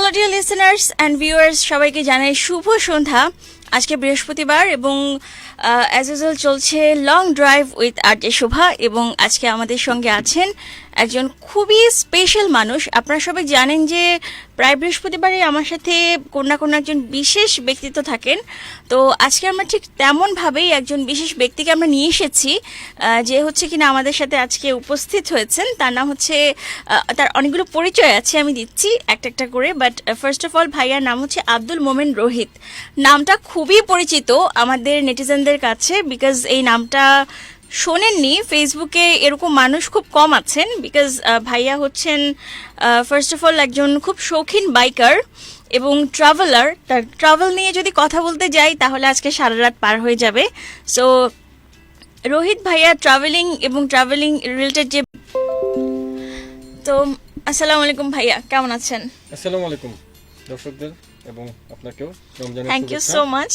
Hello dear listeners and viewers, সবাইকে জানাই শুভ সন্ধ্যা। আজকে বৃহস্পতিবার এবং অ্যাজ ইউজুয়াল চলছে লং ড্রাইভ উইথ আরজে শোভা, এবং আজকে আমাদের সঙ্গে আছেন একজন খুবই স্পেশাল মানুষ। আপনারা সবাই জানেন যে প্রায় বৃহস্পতিবারে আমার সাথে কোনো না কোনো একজন বিশেষ ব্যক্তিত্ব থাকেন। তো আজকে আমরা ঠিক তেমনভাবেই একজন বিশেষ ব্যক্তিকে আমরা নিয়ে এসেছি, যে হচ্ছে কিনা আমাদের সাথে আজকে উপস্থিত হয়েছেন। তার নাম হচ্ছে, তার অনেকগুলো পরিচয় আছে, আমি দিচ্ছি একটা একটা করে। বাট ফার্স্ট অফ অল, ভাইয়ার নাম হচ্ছে আব্দুল মোমেন রোহিত। নামটা খুবই পরিচিত আমাদের নেটিজেনদের কাছে, বিকজ এই নামটা শোনেননি ফেসবুকে এরকম মানুষ খুব কম আছেন। বিকজ ভাইয়া হচ্ছেন ফার্স্ট অফ অল একজন খুব শৌখিন বাইকার এবং ট্রাভেলার। তার ট্রাভেল নিয়ে যদি কথা বলতে যাই তাহলে আজকে সারা রাত পার হয়ে যাবে। সো রোহিত ভাইয়া ট্রাভেলিং এবং ট্রাভেলিং রিলেটেড যে, তো আসসালামু আলাইকুম ভাইয়া, কেমন আছেন? আসসালামু আলাইকুম দর্শকদের এবং আপনাকেও রমজানের থ্যাংক ইউ শুভেচ্ছা। So much.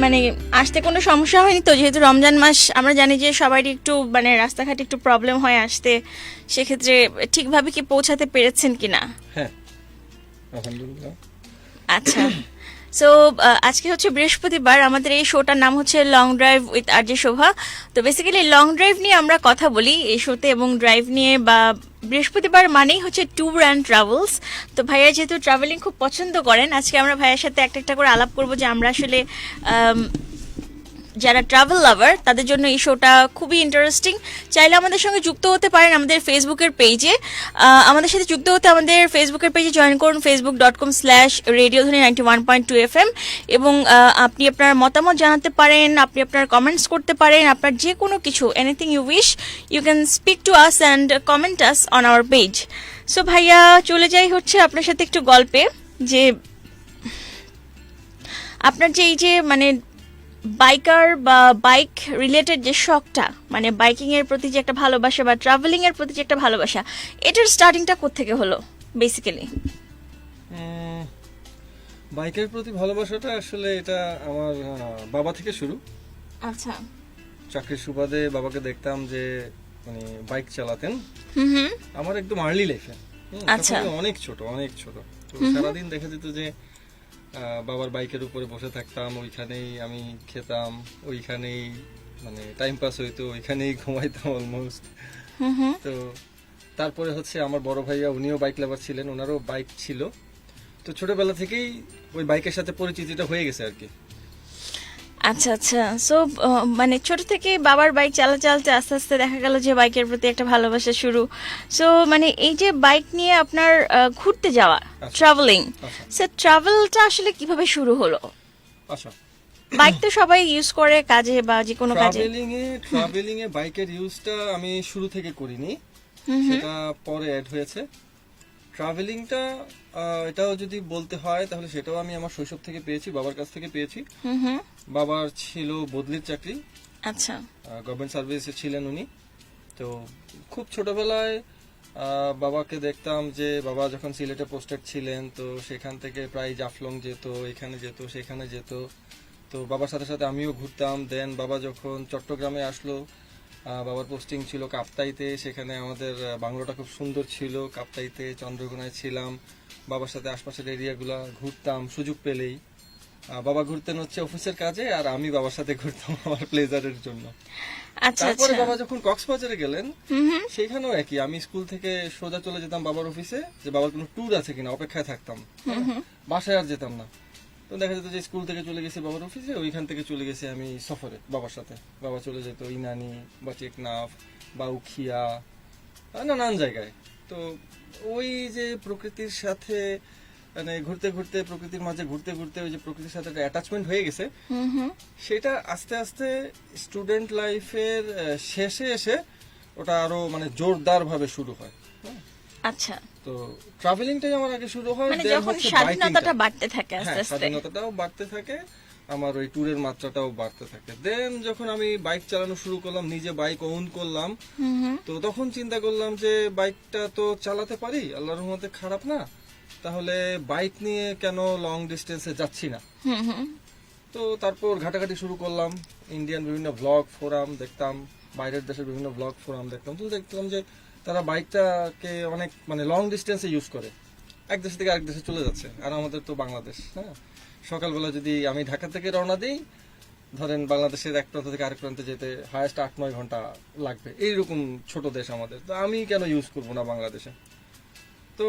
মানে আসতে কোনো সমস্যা হয়নি তো? যেহেতু রমজান মাস, আমরা জানি যে সবারই একটু মানে রাস্তাঘাটে একটু প্রবলেম হয় আসতে, সেক্ষেত্রে ঠিকভাবে কি পৌঁছাতে পেরেছেন কিনা? হ্যাঁ, আলহামদুলিল্লাহ। আচ্ছা, সো আজকে হচ্ছে বৃহস্পতিবার, আমাদের এই শোটার নাম হচ্ছে লং ড্রাইভ উইথ আরজে শোভা। তো বেসিক্যালি লং ড্রাইভ নিয়ে আমরা কথা বলি এই শোতে, এবং ড্রাইভ নিয়ে, বা বৃহস্পতিবার মানেই হচ্ছে ট্যুর অ্যান্ড ট্রাভেলস। তো ভাইয়া যেহেতু ট্রাভেলিং খুব পছন্দ করেন, আজকে আমরা ভাইয়ার সাথে একটা একটা করে আলাপ করবো যে আমরা আসলে যারা ট্রাভেল লাভার তাদের জন্য এই শোটা খুবই ইন্টারেস্টিং। চাইলে আমাদের সঙ্গে যুক্ত হতে পারেন আমাদের ফেসবুকের পেজে। আমাদের সাথে যুক্ত হতে আমাদের ফেসবুকের পেজে জয়েন করুন, facebook.com/radiodhani 91.2 FM, এবং আপনি আপনার মতামত জানাতে পারেন, আপনি আপনার কমেন্টস করতে পারেন, আপনার যে কোনো কিছু, anything you wish, you can speak to us and comment us on our page. So ভাইয়া, চলে যাই হচ্ছে আপনার সাথে একটু গল্পে, যে আপনার যে এই যে মানে বাইকার বা বাইক রিলেটেড যে শখটা, মানে বাইকিং এর প্রতি যে একটা ভালোবাসা বা ট্রাভেলিং এর প্রতি যে একটা ভালোবাসা, এটার স্টার্টিংটা কোত্থেকে হলো বেসিক্যালি? বাইকের প্রতি ভালোবাসাটা আসলে এটা আমার বাবা থেকে শুরু। আচ্ছা। চাকরির সুবাদে বাবাকে দেখতাম যে মানে বাইক চালাতেন হুম। আমার একদম আর্লি লাইফে। আচ্ছা। অনেক ছোট তো সারাদিন দেখা যেত যে বাবার বাইকের উপরে বসে থাকতাম, ওইখানেই আমি খেতাম, ওইখানেই মানে টাইম পাস হইতো, ওইখানেই ঘুমাইতাম অলমোস্ট। তো তারপরে হচ্ছে আমার বড় ভাইয়া, উনিও বাইক লাভার ছিলেন, ওনারও বাইক ছিল। তো ছোটবেলা থেকেই ওই বাইকের সাথে পরিচিতিটা হয়ে গেছে আর কি। আচ্ছা আচ্ছা, সো মানে ছোট থেকে বাবার বাইক চালাতে চালাতে আস্তে আস্তে দেখা গেল যে বাইকের প্রতি একটা ভালোবাসা শুরু। সো মানে এই যে বাইক নিয়ে আপনার ঘুরতে যাওয়া, ট্রাভেলিং, সো ট্রাভেলটা আসলে কিভাবে শুরু হলো? আচ্ছা, বাইক তো সবাই ইউজ করে কাজে বা যে কোনো কাজে। ট্রাভেলিং এ বাইকের ইউজটা আমি শুরু থেকে করিনি, সেটা পরে অ্যাড হয়েছে। ট্রাভেলিংটা এটাও যদি বলতে হয় তাহলে সেটাও আমি আমার শৈশব থেকে পেয়েছি, বাবার কাছ থেকে পেয়েছি। বাবার ছিল বদলির চাকরি। আচ্ছা। গভর্নমেন্ট সার্ভিসে ছিলেন উনি। তো খুব ছোটবেলায় বাবাকে দেখতাম যে বাবা যখন সিলেটে পোস্টেড ছিলেন, তো সেখান থেকে প্রায় জাফলং যেত, এখানে যেত, সেখানে যেত। তো বাবার সাথে সাথে আমিও ঘুরতাম। দেন বাবা যখন চট্টগ্রামে আসলো, বাবার পোস্টিং ছিল কাপ্তাইতে, সেখানে আমাদের বাংলোটা খুব সুন্দর ছিল। কাপ্তাইতে চন্দ্রকোনায় ছিলাম, বাবার সাথে আশপাশের এরিয়াগুলো ঘুরতাম সুযোগ পেলেই। বাবা ঘুরতেন হচ্ছে অফিসের কাজে, আর আমি বাবার সাথে ঘুরতাম আমার প্লেজারের জন্য। তারপরে বাবা যখন কক্সবাজারে গেলেন, সেখানেও একই, আমি স্কুল থেকে সোজা চলে যেতাম বাবার অফিসে, যে বাবার কোনো ট্যুর আছে কিনা অপেক্ষায় থাকতাম, বাসায় আর যেতাম না। তো দেখা যেত যে স্কুল থেকে চলে গেছি বাবার অফিসে, ওইখান থেকে চলে গেছি আমি সফরে বাবার সাথে। বাবা চলে যেত ইনানি বা টেকনাফ বা উখিয়া, নানান জায়গায়। তো ওই যে প্রকৃতির সাথে মানে ঘুরতে ঘুরতে, প্রকৃতির মাঝে ঘুরতে ঘুরতে, ওই যে প্রকৃতির সাথে একটা অ্যাটাচমেন্ট হয়ে গেছে, সেটা আস্তে আস্তে স্টুডেন্ট লাইফের শেষে এসে ওটা আরো মানে জোরদার ভাবে শুরু হয়। আচ্ছা। তো ট্রাভেলিংটাই আমার আগে শুরু হয়, মানে যখন স্বাধীনতাটা বাড়তে থাকে আস্তে আস্তে, স্বাধীনতাটাও বাড়তে থাকে, আমার ওই ট্যুরের মাত্রাটাও বাড়তে থাকে। দেন যখন আমি বাইক চালানো শুরু করলাম, নিজে বাইক ওন করলাম, তো তখন চিন্তা করলাম যে বাইকটা তো চালাতে পারি, আল্লাহর রহমতে খারাপ না, তাহলে বাইক নিয়ে কেন লং ডিস্টেন্সে যাচ্ছি না। তো তারপর ঘাটাঘাটি শুরু করলাম, ইন্ডিয়ান বিভিন্ন ব্লগ ফোরাম দেখতাম, বাইরের দেশের বিভিন্ন ব্লগ ফোরাম দেখতাম। তো দেখলাম যে তারা বাইকটাকে অনেক মানে লং ডিস্টেন্সে ইউজ করে, এক দেশ থেকে আরেক দেশে চলে যাচ্ছে। আর আমাদের তো বাংলাদেশ, হ্যাঁ, সকালবেলা যদি আমি ঢাকা থেকে রওনা দিই, ধরেন বাংলাদেশের এক প্রান্ত থেকে আরেক প্রান্তে যেতে হায়েস্ট 8-9 ঘন্টা লাগবে, এইরকম ছোট দেশ আমাদের। তো আমি কেন ইউজ করবো না বাংলাদেশে? তো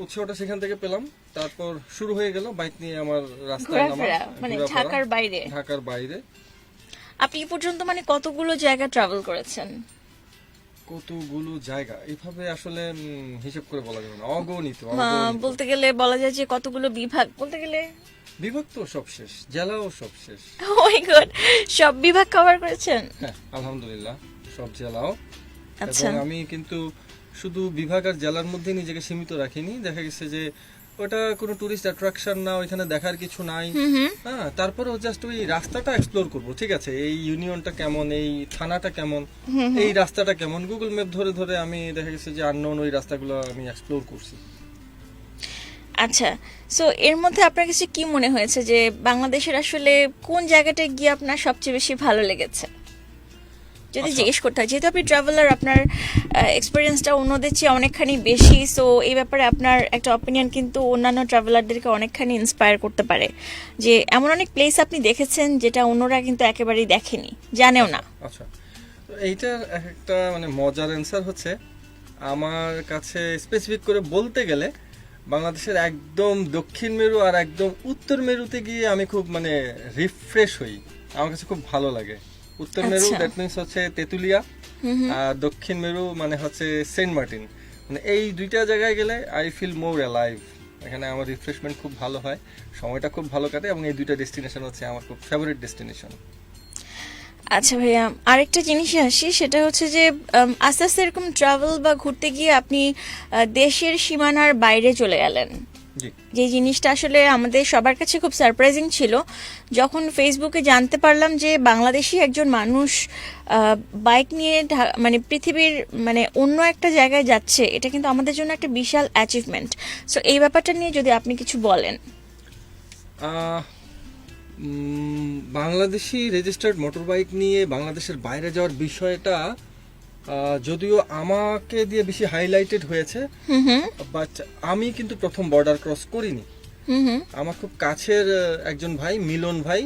উৎসাহটা সেখান থেকে পেলাম। তারপর শুরু হয়ে গেল বাইক নিয়ে আমার রাস্তায় নামা, ঘোরাফেরা মানে ঘোরাফেরা। ঢাকার বাইরে ঢাকার বাইরে আপনি এ পর্যন্ত মানে কতগুলো জায়গা ট্রাভেল করেছেন? কতগুলো জায়গা এভাবে আসলে হিসেব করে বলা যাবে না, অগণিত বলতে গেলে বলা যায় যে কতগুলো বিভাগ, বলতে গেলে বিভক্ত সব শেষ, জেলাও সব শেষ। ও মাই গড, সব বিভাগ কভার করেছেন? হ্যাঁ, আলহামদুলিল্লাহ, সব জেলাও। আচ্ছা, এবং আমি কিন্তু শুধু বিভাগ আর জেলার মধ্যে নিজেকে সীমিত রাখিনি। দেখা গেছে যে ওটা কোনো টুরিস্ট অ্যাট্রাকশন না, ওইখানে দেখার কিছু নাই। হ্যাঁ, তারপরেও জাস্ট ওই রাস্তাটা এক্সপ্লোর করব, ঠিক আছে, এই ইউনিয়নটা কেমন, এই থানাটা কেমন, এই রাস্তাটা কেমন, গুগল ম্যাপ ধরে ধরে আমি দেখা গেছে যে আননোন ওই রাস্তাগুলো আমি এক্সপ্লোর করছি। আচ্ছা। সো এর মধ্যে আপনার কাছে কি মনে হয়েছে যে বাংলাদেশের আসলে কোন জায়গাটা গিয়ে আপনার সবচেয়ে বেশি ভালো লেগেছে, যদি আচ্ছা। জিজ্ঞেস করতে হয়? যেহেতু আপনি ট্রাভেলার, আপনার এক্সপিরিয়েন্সটা অন্যদের চেয়ে অনেকখানি বেশি, সো এই ব্যাপারে আপনার একটা অপিনিয়ন কিন্তু অন্যান্য ট্রাভেলারদেরকে অনেকখানি ইন্সপায়ার করতে পারে, যে এমন অনেক প্লেস আপনি দেখেছেন যেটা অন্যরা কিন্তু একেবারেই দেখেনি, জানেও না। আচ্ছা, তো এইটার একটা মানে মজার অ্যান্সার হচ্ছে, আমার কাছে স্পেসিফিক করে বলতে গেলে বাংলাদেশের একদম দক্ষিণ মেরু আর একদম উত্তর মেরুতে গিয়ে আমি খুব মানে রিফ্রেশ হই, আমার কাছে খুব ভালো লাগে। উত্তর মেরু আচ্ছা। দ্যাট মিনস হচ্ছে তেতুলিয়া, আর দক্ষিণ মেরু মানে হচ্ছে সেন্ট মার্টিন। মানে এই দুইটা জায়গায় গেলে আই ফিল মোর অ্যালাইভ, এখানে আমার রিফ্রেশমেন্ট খুব ভালো হয়, সময়টা খুব ভালো কাটে, এবং এই দুইটা ডেস্টিনেশন হচ্ছে আমার খুব ফেভারিট ডেস্টিনেশন। আচ্ছা ভাইয়া, আরেকটা জিনিসে আসি, সেটা হচ্ছে যে আস্তে আস্তে এরকম ট্রাভেল বা ঘুরতে গিয়ে আপনি দেশের সীমানার বাইরে চলে গেলেন, জি। যে জিনিসটা আসলে আমাদের সবার কাছে খুব সারপ্রাইজিং ছিল যখন ফেসবুকে জানতে পারলাম যে বাংলাদেশি একজন মানুষ বাইক নিয়ে মানে পৃথিবীর মানে অন্য একটা জায়গায় যাচ্ছে। এটা কিন্তু আমাদের জন্য একটা বিশাল অ্যাচিভমেন্ট। সো এই ব্যাপারটা নিয়ে যদি আপনি কিছু বলেন। আহ, বাংলাদেশি রেজিস্টার্ড মোটর বাইক নিয়ে বাংলাদেশের বাইরে যাওয়ার বিষয়টা যদিও আমাকে দিয়ে বেশি হাইলাইটেড হয়েছে, বাট আমি কিন্তু প্রথম বর্ডার ক্রস করিনি। আমার খুব কাছের একজন ভাই, মিলন ভাই,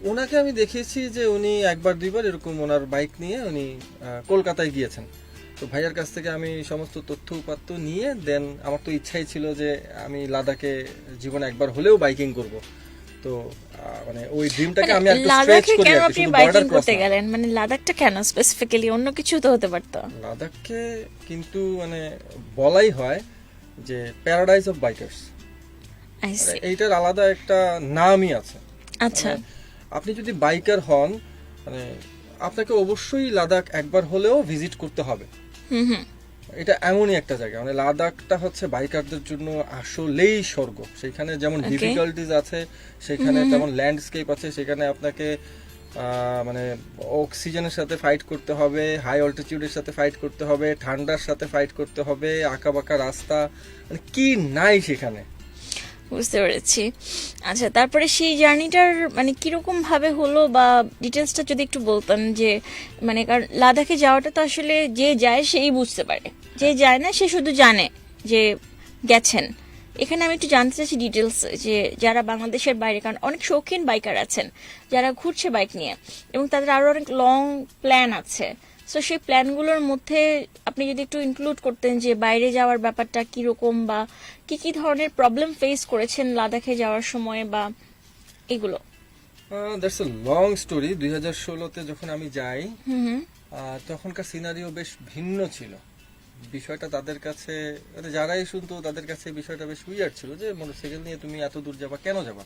ওনাকে আমি দেখেছি যে উনি একবার দুইবার এরকম ওনার বাইক নিয়ে উনি কলকাতায় গিয়েছেন। তো ভাইয়ার কাছ থেকে আমি সমস্ত তথ্য উপাত্ত নিয়ে দেন আমার তো ইচ্ছাই ছিল যে আমি লাদাখে জীবনে একবার হলেও বাইকিং করব। তো মানে ওই ড্রিমটাকে আমি একটু স্ট্রেচ লাদাখে করি কেন আর কি, আপনি শুধু বাইকিং বর্ডার ক্রস করতে না। গেলেন? মানে লাদাখটা কেন স্পেসিফিক্যালি? অন্য কিছু তো হতে পারতো। লাদাখকে কিন্তু মানে বলাই হয় যে paradise of bikers, I see. এইটার আলাদা একটা নামই আছে। আচ্ছা। মানে আপনি যদি বাইকার হন, মানে আপনাকে অবশ্যই লাদাখ একবার হলেও ভিজিট করতে হবে। এটা এমনই একটা জায়গা, মানে লাদাখটা হচ্ছে বাইকারদের জন্য আসলেই স্বর্গ। সেখানে যেমন Okay. ডিফিকাল্টিজ আছে, সেখানে তেমন ল্যান্ডস্কেপ আছে, সেখানে আপনাকে মানে অক্সিজেনের সাথে ফাইট করতে হবে, হাই অল্টিটিউডের সাথে ফাইট করতে হবে, ঠান্ডার সাথে ফাইট করতে হবে, আঁকাবাঁকা রাস্তা, মানে কি নাই সেখানে। বুঝতে পেরেছি। আচ্ছা, তারপরে সেই জার্নিটার মানে কিরকম ভাবে হলো বা ডিটেলসটা যদি একটু বলতেন, যে মানে কারণ লাদাখে যাওয়াটা তো আসলে যে যায় সেই বুঝতে পারে, যে যায় না সে শুধু জানে যে গেছেন। এখানে আমি একটু জানতে চাচ্ছি ডিটেলস, যে যারা বাংলাদেশের বাইরে, কারণ অনেক শৌখিন বাইকার আছেন যারা ঘুরছে বাইক নিয়ে, এবং তাদের আরো অনেক লং প্ল্যান আছে। সো সেই প্ল্যানগুলোর মধ্যে আপনি যদি একটু ইনক্লুড করতেন যে বাইরে যাওয়ার ব্যাপারটা কিরকম, বা কি কি ধরনের প্রবলেম ফেস করেছেন লাদাখে যাওয়ার সময়, বা এগুলো। That's a long story. 2016-তে যখন আমি যাই, তখনকার সিনারিও বেশ ভিন্ন ছিল। বিষয়টা তাদের কাছে, মানে যারাই শুনতো তাদের কাছে বিষয়টা বেশ উইয়ার্ড ছিল, যে মোটরসাইকেল নিয়ে তুমি এত দূর যাবা, কেন যাবা?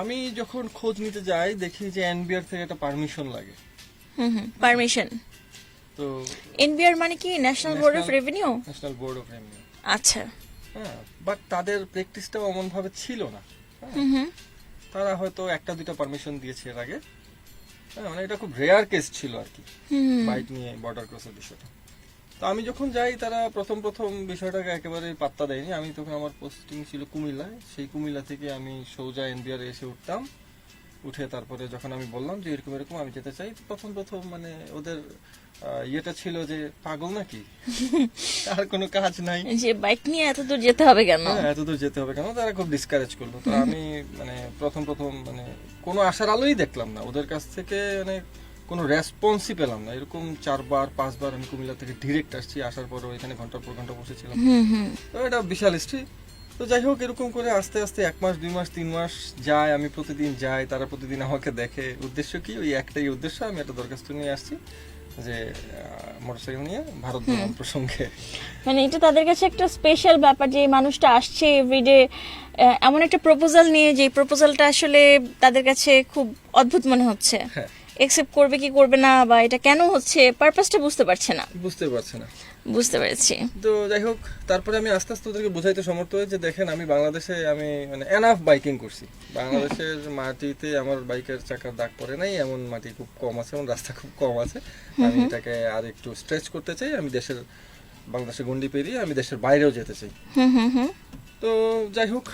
আমি যখন খোঁজ নিতে যাই দেখি যে এনবিআর থেকে একটা পারমিশন লাগে। পারমিশন? তো এনবিআর মানে কি? National board of revenue? National board of revenue. আচ্ছা। হ্যাঁ, বাট তাদের প্র্যাকটিসটাও অমন ভাবে ছিল না। তারা হয়তো একটা দুইটা পারমিশন দিয়েছে এর আগে। হ্যাঁ, মানে এটা খুব রেয়ার কেস ছিল আর কি, বাইক নিয়ে বর্ডার ক্রসের বিষয়টা। তো আমি যখন যাই, তারা প্রথম বিষয়টাকে একেবারে পাত্তা দেয়নি। আমি তখন আমার পোস্টিং ছিল কুমিল্লায়, সেই কুমিল্লা থেকে আমি সোজা এনবিআর এসে উঠতাম, উঠে তারপরে যখন আমি বললাম যে এরকম এরকম আমি যেতে চাই, প্রথম মানে ওদের ইয়েটা ছিল যে পাগল নাকি, আর কোনো কাজ নাই, যে বাইক নিয়ে এত দূর যেতে হবে কেন? হ্যাঁ এত দূর যেতে হবে কেন, তারা খুব ডিসকারেজ করলো। তো আমি মানে প্রথম মানে কোনো আশার আলোই দেখলাম না ওদের কাছ থেকে, মানে কোনো রেসপন্সই পেলাম না। এরকম 4-5 বার আমি কুমিল্লা থেকে ডিরেক্ট আসছি, আসার পর এখানে ঘন্টার পর ঘন্টা বসেছিলাম। তো এটা বিশাল হিস্ট্রি। তো যাই হোক, এরকম করে আস্তে আস্তে 1 মাস 2 মাস 3 মাস যায়, আমি প্রতিদিন যাই, তারা প্রতিদিন আমাকে দেখে। উদ্দেশ্য কি? ওই একটাই উদ্দেশ্য, আমি একটা দরখাস্ত নিয়ে আসছি যে মোটরসাইকেল নিয়ে ভারত ভ্রমণ প্রসঙ্গে। মানে এটা তাদের কাছে একটা স্পেশাল ব্যাপার যে এই মানুষটা আসছে এভরিডে এমন একটা প্রপোজাল নিয়ে, যে প্রপোজালটা আসলে তাদের কাছে খুব অদ্ভুত মনে হচ্ছে। হ্যাঁ, একসেপ্ট করবে কি করবে না, বা এটা কেন হচ্ছে, পারপাসটা বুঝতে পারছে না। বুঝতে পারছে না। বুঝতে পেরেছি। তো যাই হোক, তারপরে আমি আস্তে আস্তে ওদেরকে বোঝাইতে সমর্থ হই যে দেখেন, আমি বাংলাদেশে আমি মানে এনাফ বাইকিং করছি। বাংলাদেশের মাটিতে আমার বাইকের চাকার দাগ পড়ে নাই, এমন মাটি খুব কম আছে, এমন রাস্তা খুব কম আছে। আমি এটাকে আর একটু স্ট্রেচ করতে চাই। আমি বাংলাদেশের গন্ডি পেরিয়ে আমি দেশের বাইরেও যেতে চাই। তো যাই হোক,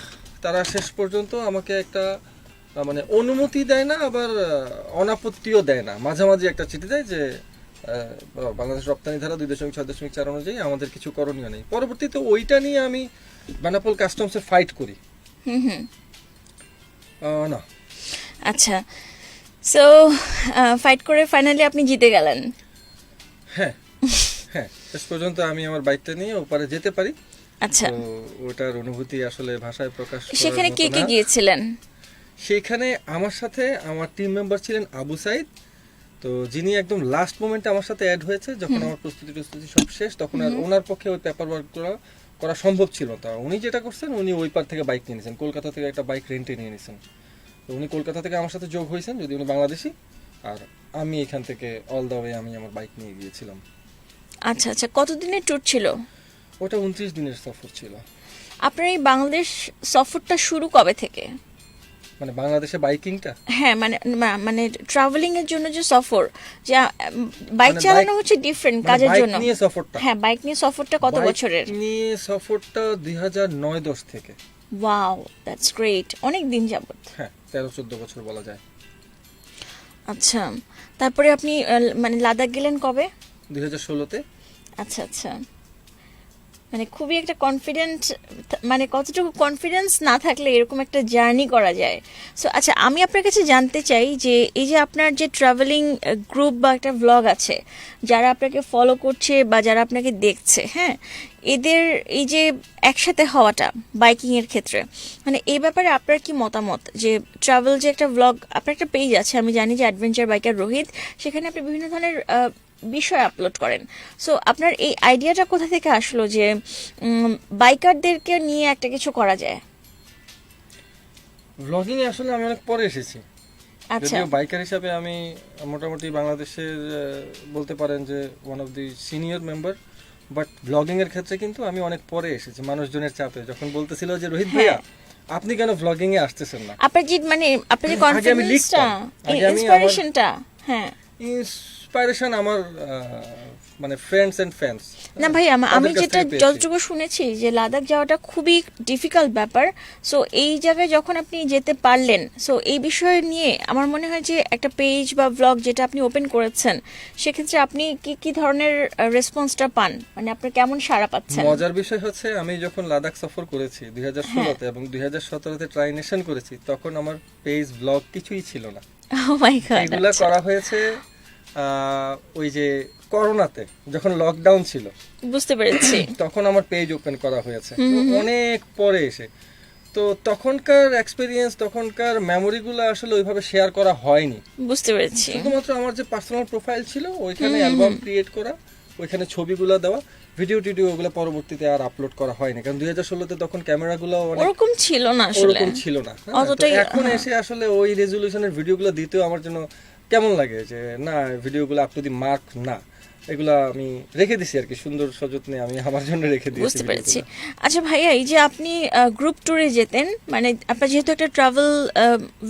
তারা শেষ পর্যন্ত আমাকে একটা মানে অনুমতি দেয় না, আবার অনাপত্তিও দেয় না, মাঝামাঝি একটা চিঠি দেয় যে বাংলাদেশ রপ্তানি ধারা 2.6.4 অনুযায়ী আমাদের কিছু করণীয় নেই। পরবর্তীতে ওইটা নিয়ে আমি বেনাপোল কাস্টমসে ফাইট করি। না, আচ্ছা, সো ফাইট করে ফাইনালি আপনি জিতে গেলেন। হ্যাঁ হ্যাঁ, শেষ পর্যন্ত আমি আমার বাইকটা নিয়ে ওপারে যেতে পারি। আচ্ছা, তো ওটার অনুভূতি আসলে ভাষায় প্রকাশ করার সেখানে মতো কে কে না। গিয়েছিলেন? সেখানে আমার সাথে আমার টিম মেম্বার ছিলেন আবু সাইদ, তো যিনি একদম লাস্ট মোমেন্টে আমার সাথে অ্যাড হয়েছে। যখন আমার প্রস্তুতি সব শেষ, তখন আর ওনার পক্ষে ওই পেপার ওয়ার্ক করা সম্ভব ছিল না। উনি যেটা করছেন, উনি ওই পার থেকে বাইক নিয়ে নিয়েছেন, কলকাতা থেকে একটা বাইক রেন্টে নিয়ে নিয়েছেন। তো উনি কলকাতা থেকে আমার সাথে যোগ হয়েছেন, যদি উনি বাংলাদেশি, আর আমি এখান থেকে অল দ্য ওয়ে আমি আমার বাইক নিয়ে গিয়েছিলাম। আচ্ছা আচ্ছা, কতদিনের ট্যুর ছিল ওটা 29 দিনের সফর ছিল। আপনার এই বাংলাদেশ সফরটা শুরু কবে থেকে? মানে বাংলাদেশে বাইকিংটা, হ্যাঁ, মানে ট্রাভেলিং এর জন্য যে সফর, যে বাইক মানে চালানো হচ্ছে ডিফারেন্ট কাজের বাইক জন্য। নিয়ে সফরটা, হ্যাঁ, বাইক নিয়ে সফরটা কত বাইক বছরের? নিয়ে সফরটা 2009-10 থেকে। ওয়াও, দ্যাটস গ্রেট, অনেক দিন যাবত। হ্যাঁ, 13-14 বছর বলা যায়। আচ্ছা, তারপরে আপনি মানে লাদাখ গেলেন কবে? 2016-তে। আচ্ছা আচ্ছা, মানে খুবই একটা কনফিডেন্ট, মানে কতটুকু কনফিডেন্স না থাকলে এরকম একটা জার্নি করা যায়। সো আচ্ছা, আমি আপনার কাছে জানতে চাই যে এই যে আপনার যে ট্রাভেলিং গ্রুপ বা একটা ভ্লগ আছে, যারা আপনাকে ফলো করছে বা যারা আপনাকে দেখছে, হ্যাঁ, এদের এই যে একসাথে হওয়াটা বাইকিং এর ক্ষেত্রে, মানে এই ব্যাপারে আপনার কি মতামত? যে ট্রাভেল যে একটা ভ্লগ, আপনার একটা পেজ আছে আমি জানি যে অ্যাডভেঞ্চার বাইকার রোহিত, সেখানে আপনি বিভিন্ন ধরনের বিষয় আপলোড করেন। সো আপনার এই আইডিয়াটা কোথা থেকে আসলো যে বাইকারদেরকে নিয়ে একটা কিছু করা যায়? ব্লগিং এ আসলে আমি অনেক পরে এসেছি। আচ্ছা, যদিও বাইকার হিসাবে আমি মোটামুটি বাংলাদেশের বলতে পারেন যে one of the senior member, but blogging এর ক্ষেত্রে কিন্তু আমি অনেক পরে এসেছি। মানুষজনের চাপে যখন বলতেছিল যে রোহিত ভাইয়া আপনি কেন ব্লগিং এ আসতেছেন না, আপনার যে মানে আপনার যে কনফিডেন্সটা, ইন্সপিরেশনটা, হ্যাঁ, ইন্সপাইরেশন আমার মানে ফ্রেন্ডস এন্ড ফ্যান্স। না ভাই, আমি যেটা যতটুকু শুনেছি যে লাদাখ যাওয়াটা খুবই ডিফিকাল্ট ব্যাপার। সো এই জায়গায় যখন আপনি যেতে পারলেন, সো এই বিষয় নিয়ে আমার মনে হয় যে একটা পেজ বা ব্লগ যেটা আপনি ওপেন করেছেন, সেক্ষেত্রে আপনি কি কি ধরনের রেসপন্সটা পান, মানে আপনার কেমন সাড়া পাচ্ছেন? মজার বিষয় হচ্ছে, আমি যখন লাদাখ সফর করেছি 2016-তে এবং 2017-তে ট্রাই নেশন করেছি, তখন আমার পেজ ব্লগ কিছুই ছিল না। ও মাই গড, এগুলা করা হয়েছে ওই যে করোনাতে, যখন লকডাউন ছিল, বুঝতে পেরেছি। তখন আমার পেজ ওপেন করা হয়েছে, তো অনেক পরে এসে। তো তখনকার এক্সপেরিয়েন্স, তখনকার মেমোরিগুলো আসলে ওইভাবে শেয়ার করা হয়নি। বুঝতে পেরেছি। শুধুমাত্র আমার যে পার্সোনাল প্রোফাইল ছিল, ওইখানে অ্যালবাম ক্রিয়েট করা, ওইখানে ছবিগুলো দেওয়া, ভিডিও ওগুলো পরবর্তীতে আর আপলোড করা হয়নি, কারণ 2016-তে তখন ক্যামেরাগুলো ওরকম ছিল না, আসলে ওরকম ছিল না। অতটাই। এখন এসে আসলে ওই রেজুলেশনের ভিডিওগুলো দিতেও আমার জন্য কেমন লাগে যে না, ভিডিওগুলো আপ টু দি মার্ক না, এগুলা আমি রেখে দিছি আর কি, সুন্দর সযত্নে আমি আমার জন্য রেখে দিয়েছি। বুঝতে পেরেছি। আচ্ছা ভাইয়া, এই যে আপনি গ্রুপ ট্যুরে যেতেন, মানে আপনার যেহেতু একটা ট্রাভেল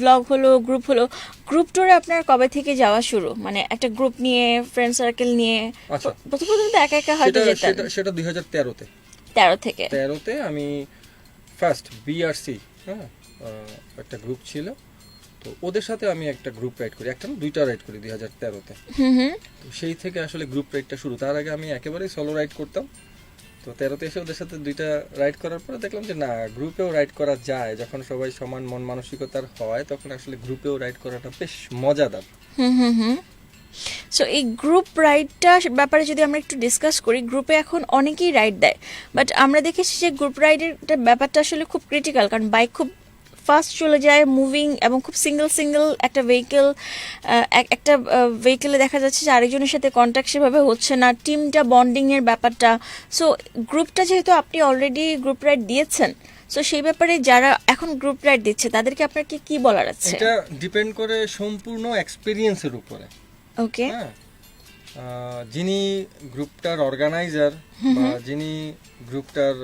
ভ্লগ হলো, গ্রুপ ট্যুরে আপনার কবে থেকে যাওয়া শুরু, মানে একটা গ্রুপ নিয়ে, ফ্রেন্ড সার্কেল নিয়ে? আচ্ছা, প্রথমত তো একা একা হয়তো যেতেন। সেটা 2013-তে। 13 থেকে আমি ফার্স্ট বিআরসি, হ্যাঁ, একটা গ্রুপ ছিল, তো ওদের সাথে আমি একটা গ্রুপ রাইড করি, একটা না, 2টা রাইড করি 2013-তে। তো সেই থেকে আসলে গ্রুপ রাইডটা শুরু। তার আগে আমি একেবারেই সোলো রাইড করতাম। তো 13-তে এসে ওদের সাথে 2টা রাইড করার পরে দেখলাম যে না, গ্রুপেও রাইড করা যায়। যখন সবাই সমান মন মানসিকতার হয় তখন আসলে গ্রুপেও রাইড করাটা বেশ মজাদার। সো এই গ্রুপ রাইডটা ব্যাপারে যদি আমরা একটু ডিসকাস করি, গ্রুপে এখন অনেকেই রাইড দেয়, বাট আমরা দেখেছি যে গ্রুপ রাইডের ব্যাপারটা আসলে খুব ক্রিটিক্যাল, কারণ বাইক খুব ফাস্ট চলে যায়, মুভিং, এবং খুব সিঙ্গেল একটা ভেহিকেল, একটা ভেহিকেলে দেখা যাচ্ছে যে আরেকজনের সাথে কন্ট্যাক্ট সেভাবে হচ্ছে না, টিমটা বন্ডিংয়ের ব্যাপারটা। সো গ্রুপটা যেহেতু আপনি অলরেডি গ্রুপ রাইড দিয়েছেন, সো সেই ব্যাপারে যারা এখন গ্রুপ রাইড দিচ্ছে তাদেরকে আপনার কি বলার আছে? এটা ডিপেন্ড করে সম্পূর্ণ এক্সপেরিয়েন্সের উপরে। ওকে, হ্যাঁ, যিনি গ্রুপটার অর্গানাইজার বা যিনি গ্রুপটার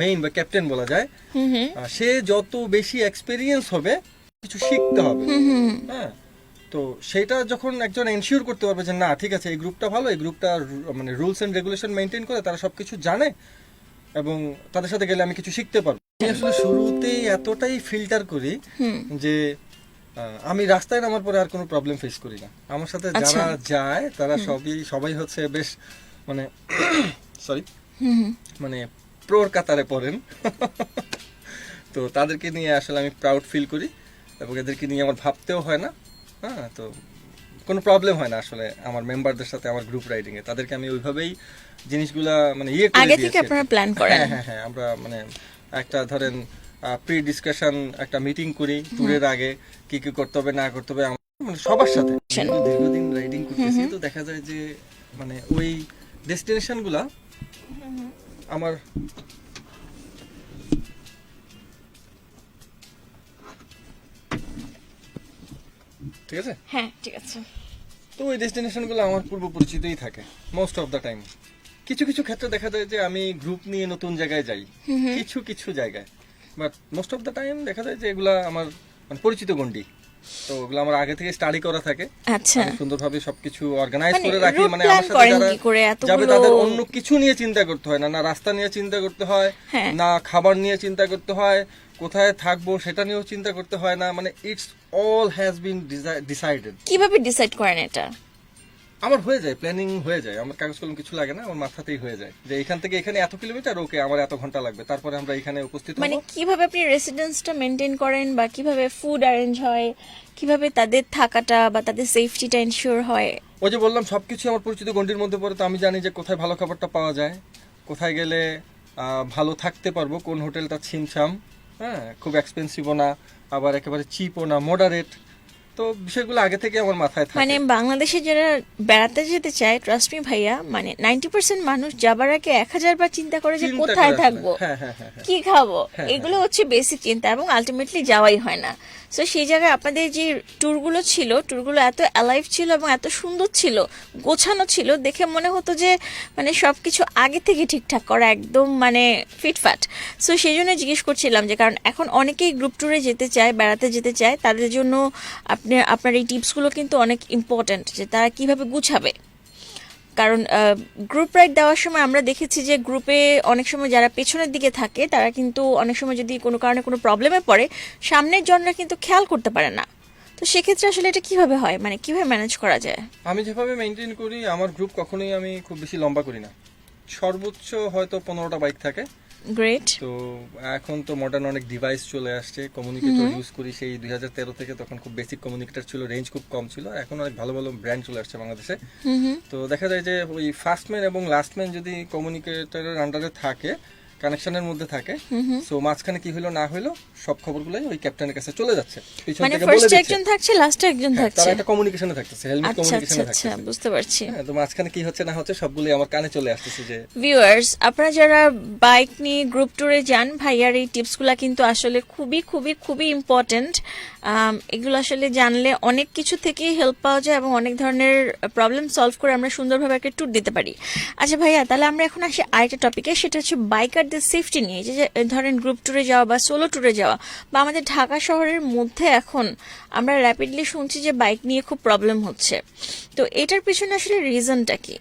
মেইন বা ক্যাপ্টেন বলা যায়, সে যত বেশি এক্সপেরিয়েন্স হবে কিছু শিখতে হবে। হ্যাঁ, তো সেটা যখন একজন এনশিওর করতে পারবে যে না ঠিক আছে এই গ্রুপটা ভালো, এই গ্রুপটা মানে রুলস এন্ড রেগুলেশন মেনটেন করে, তারা সবকিছু জানে এবং তাদের সাথে গেলে আমি কিছু শিখতে পারবো। আমি আসলে শুরুতেই এতটাই ফিল্টার করি যে আমি রাস্তায় নামার পরে আর কোনো প্রবলেম ফেস করি না। আমার সাথে যারা যায় তারা সবাই হচ্ছে বেশ মানে সরি মানে প্রোর কাতারে পড়েন। তো তাদেরকে নিয়ে আসলে আমি প্রাউড ফিল করি এবং এদেরকে নিয়ে আমার ভাবতেও হয় না। হ্যাঁ, তো কোনো প্রবলেম হয় না আসলে আমার মেম্বারদের সাথে আমার গ্রুপ রাইডিং এ। তাদেরকে আমি ওইভাবেই জিনিসগুলা মানে করে আগে থেকে আপনারা প্ল্যান করেন? হ্যাঁ, আমরা মানে একটা ধরেন প্রি ডিসকাশন একটা মিটিং করি ট্যুরের আগে, কি কি করতে হবে না করতে হবে মানে সবার সাথে। দীর্ঘদিন রাইডিং করতেছি তো দেখা যায় যে মানে ওই ডেস্টিনেশন গুলা আমার ঠিক আছে। হ্যাঁ, ঠিক আছে। তো ওই ডেস্টিনেশন গুলো আমার পূর্ব পরিচিতই থাকে মোস্ট অফ দ্য টাইম। কিছু কিছু ক্ষেত্রে দেখা যায় যে আমি গ্রুপ নিয়ে নতুন জায়গায় যাই, কিছু কিছু জায়গায়, but most of the time দেখা যায় যে এগুলা আমার মানে পরিচিত গন্ডি। তো ওগুলো আমার আগে থেকে স্টাডি করা থাকে। আচ্ছা, আমি সুন্দরভাবে সবকিছু অর্গানাইজ করে রাখি। মানে প্ল্যান আমার সাথে করেন যারা কি করে? যাবে এতগুলো তাদের অন্য কিছু নিয়ে চিন্তা করতে হয় না, না রাস্তা নিয়ে চিন্তা করতে হয়, না খাবার নিয়ে চিন্তা করতে হয়, কোথায় থাকবো সেটা নিয়েও চিন্তা করতে হয় না। মানে it's all has been decided. কিভাবে ডিসাইড করেন এটা? আমার হয়ে যায়, প্ল্যানিং হয়ে যায়, আমার কাগজ কলম কিছু লাগে না, আমার মাথাতেই হয়ে যায় যে এখান থেকে এখানে এত কিলোমিটার, ওকে আমার এত ঘন্টা লাগবে, তারপরে আমরা এখানে উপস্থিত হব। মানে কিভাবে আপনি রেসিডেন্সটা মেনটেন করেন, বা কিভাবে ফুড অ্যারেঞ্জ হয়, কিভাবে তাদের থাকাটা বা তাদের সেফটিটা এনশিওর হয়? ওই যে বললাম সবকিছু আমার পরিচিত গণ্ডির মধ্যে পড়ে। তো আমি জানি যে কোথায় ভালো খাবারটা পাওয়া যায়, কোথায় গেলে ভালো থাকতে পারবো, কোন হোটেলটা ছিমছাম, হ্যাঁ খুব এক্সপেন্সিভও না আবার একেবারে চিপও না, মডারেট। তো বিষয়গুলো আগে থেকে আমার মাথায় থাকে। মানে বাংলাদেশে যারা বেড়াতে যেতে চায়, ট্রাস্ট মি ভাইয়া, মানে 90% মানুষ যাবার আগে 1000 বার চিন্তা করে যে কোথায় থাকবো, কি খাবো, এগুলো হচ্ছে বেসিক চিন্তা, এবং আলটিমেটলি যাওয়াই হয় না। সো সেই জায়গায় আপনাদের যে ট্যুরগুলো ছিল, ট্যুরগুলো এত অ্যালাইভ ছিল এবং এত সুন্দর ছিল, গোছানো ছিল, দেখে মনে হতো যে মানে সবকিছু আগে থেকে ঠিকঠাক করা, একদম মানে ফিটফাট। সো সেই জন্য জিজ্ঞেস করছিলাম যে, কারণ এখন অনেকেই গ্রুপ ট্যুরে যেতে চায়, বেড়াতে যেতে চায়, তাদের জন্য আপনার এই টিপসগুলো কিন্তু অনেক ইম্পর্ট্যান্ট, যে তারা কিভাবে গুছাবে। কারণ গ্রুপ রাইড দেওয়ার সময় আমরা দেখেছি যে গ্রুপে অনেক সময় যারা পেছনের দিকে থাকে তারা কিন্তু অনেক সময় যদি কোনো কারণে কোনো প্রবলেমে পড়ে, সামনের জনরা কিন্তু খেয়াল করতে পারে না। তো সেক্ষেত্রে আসলে এটা কিভাবে হয়, মানে কিভাবে ম্যানেজ করা যায়? আমি যেভাবে মেনটেন করি, আমার গ্রুপ কখনোই আমি খুব বেশি লম্বা করি না, সর্বোচ্চ হয়তো 15টা বাইক থাকে। গ্রেট। তো এখন তো মডার্ন অনেক ডিভাইস চলে আসছে, কমিউনিকেটর ইউজ করি সেই 2013 থেকে। তখন খুব বেসিক কমিউনিকেটর ছিল, রেঞ্জ খুব কম ছিল, এখন অনেক ভালো ভালো ব্র্যান্ড চলে আসছে বাংলাদেশে। তো দেখা যায় যে ওই ফার্স্টম্যান এবং লাস্টম্যান যদি কমিউনিকেটরের আন্ডারে থাকে, কানেকশনের মধ্যে থাকে, সো মাঝখানে কি হলো না হলো সব খবরগুলাই ওই ক্যাপ্টেনের কাছে চলে যাচ্ছে, পিছন মানে থেকে বলে ফার্স্টে দিচ্ছে। একজন থাকছে, লাস্টে একজন থাকছে, তারা একটা কমিউনিকেশনে থাকতেছে, হেলমেট কমিউনিকেশনে থাকতেছে। আচ্ছা, বুঝতে পারছি। হ্যাঁ, তো মাঝখানে কি হচ্ছে না হচ্ছে সবগুলোই আমার কানে চলে আসতেছে। যে ভিউয়ার্স, আপনারা যারা বাইক নিয়ে গ্রুপ ট্যুরে যান, ভাইয়ার এই টিপসগুলো কিন্তু আসলে খুবই খুবই খুবই ইম্পর্টেন্ট। এগুলো আসলে জানলে অনেক কিছু থেকে হেল্প পাওয়া যায় এবং অনেক ধরনের প্রবলেম সলভ করে আমরা সুন্দরভাবে একটা ট্যুর দিতে পারি। আচ্ছা ভাইয়া, তাহলে আমরা এখন আসি আরেকটা টপিকে, সেটা হচ্ছে বাইকারদের সেফটি নিয়ে। যে ধরেন গ্রুপ ট্যুরে যাওয়া বা সোলো ট্যুরে যাওয়া, বা আমাদের ঢাকা শহরের মধ্যে এখন আমরা র্যাপিডলি শুনছি যে বাইক নিয়ে খুব প্রবলেম হচ্ছে। তো এটার পিছনে আসলে রিজনটা কি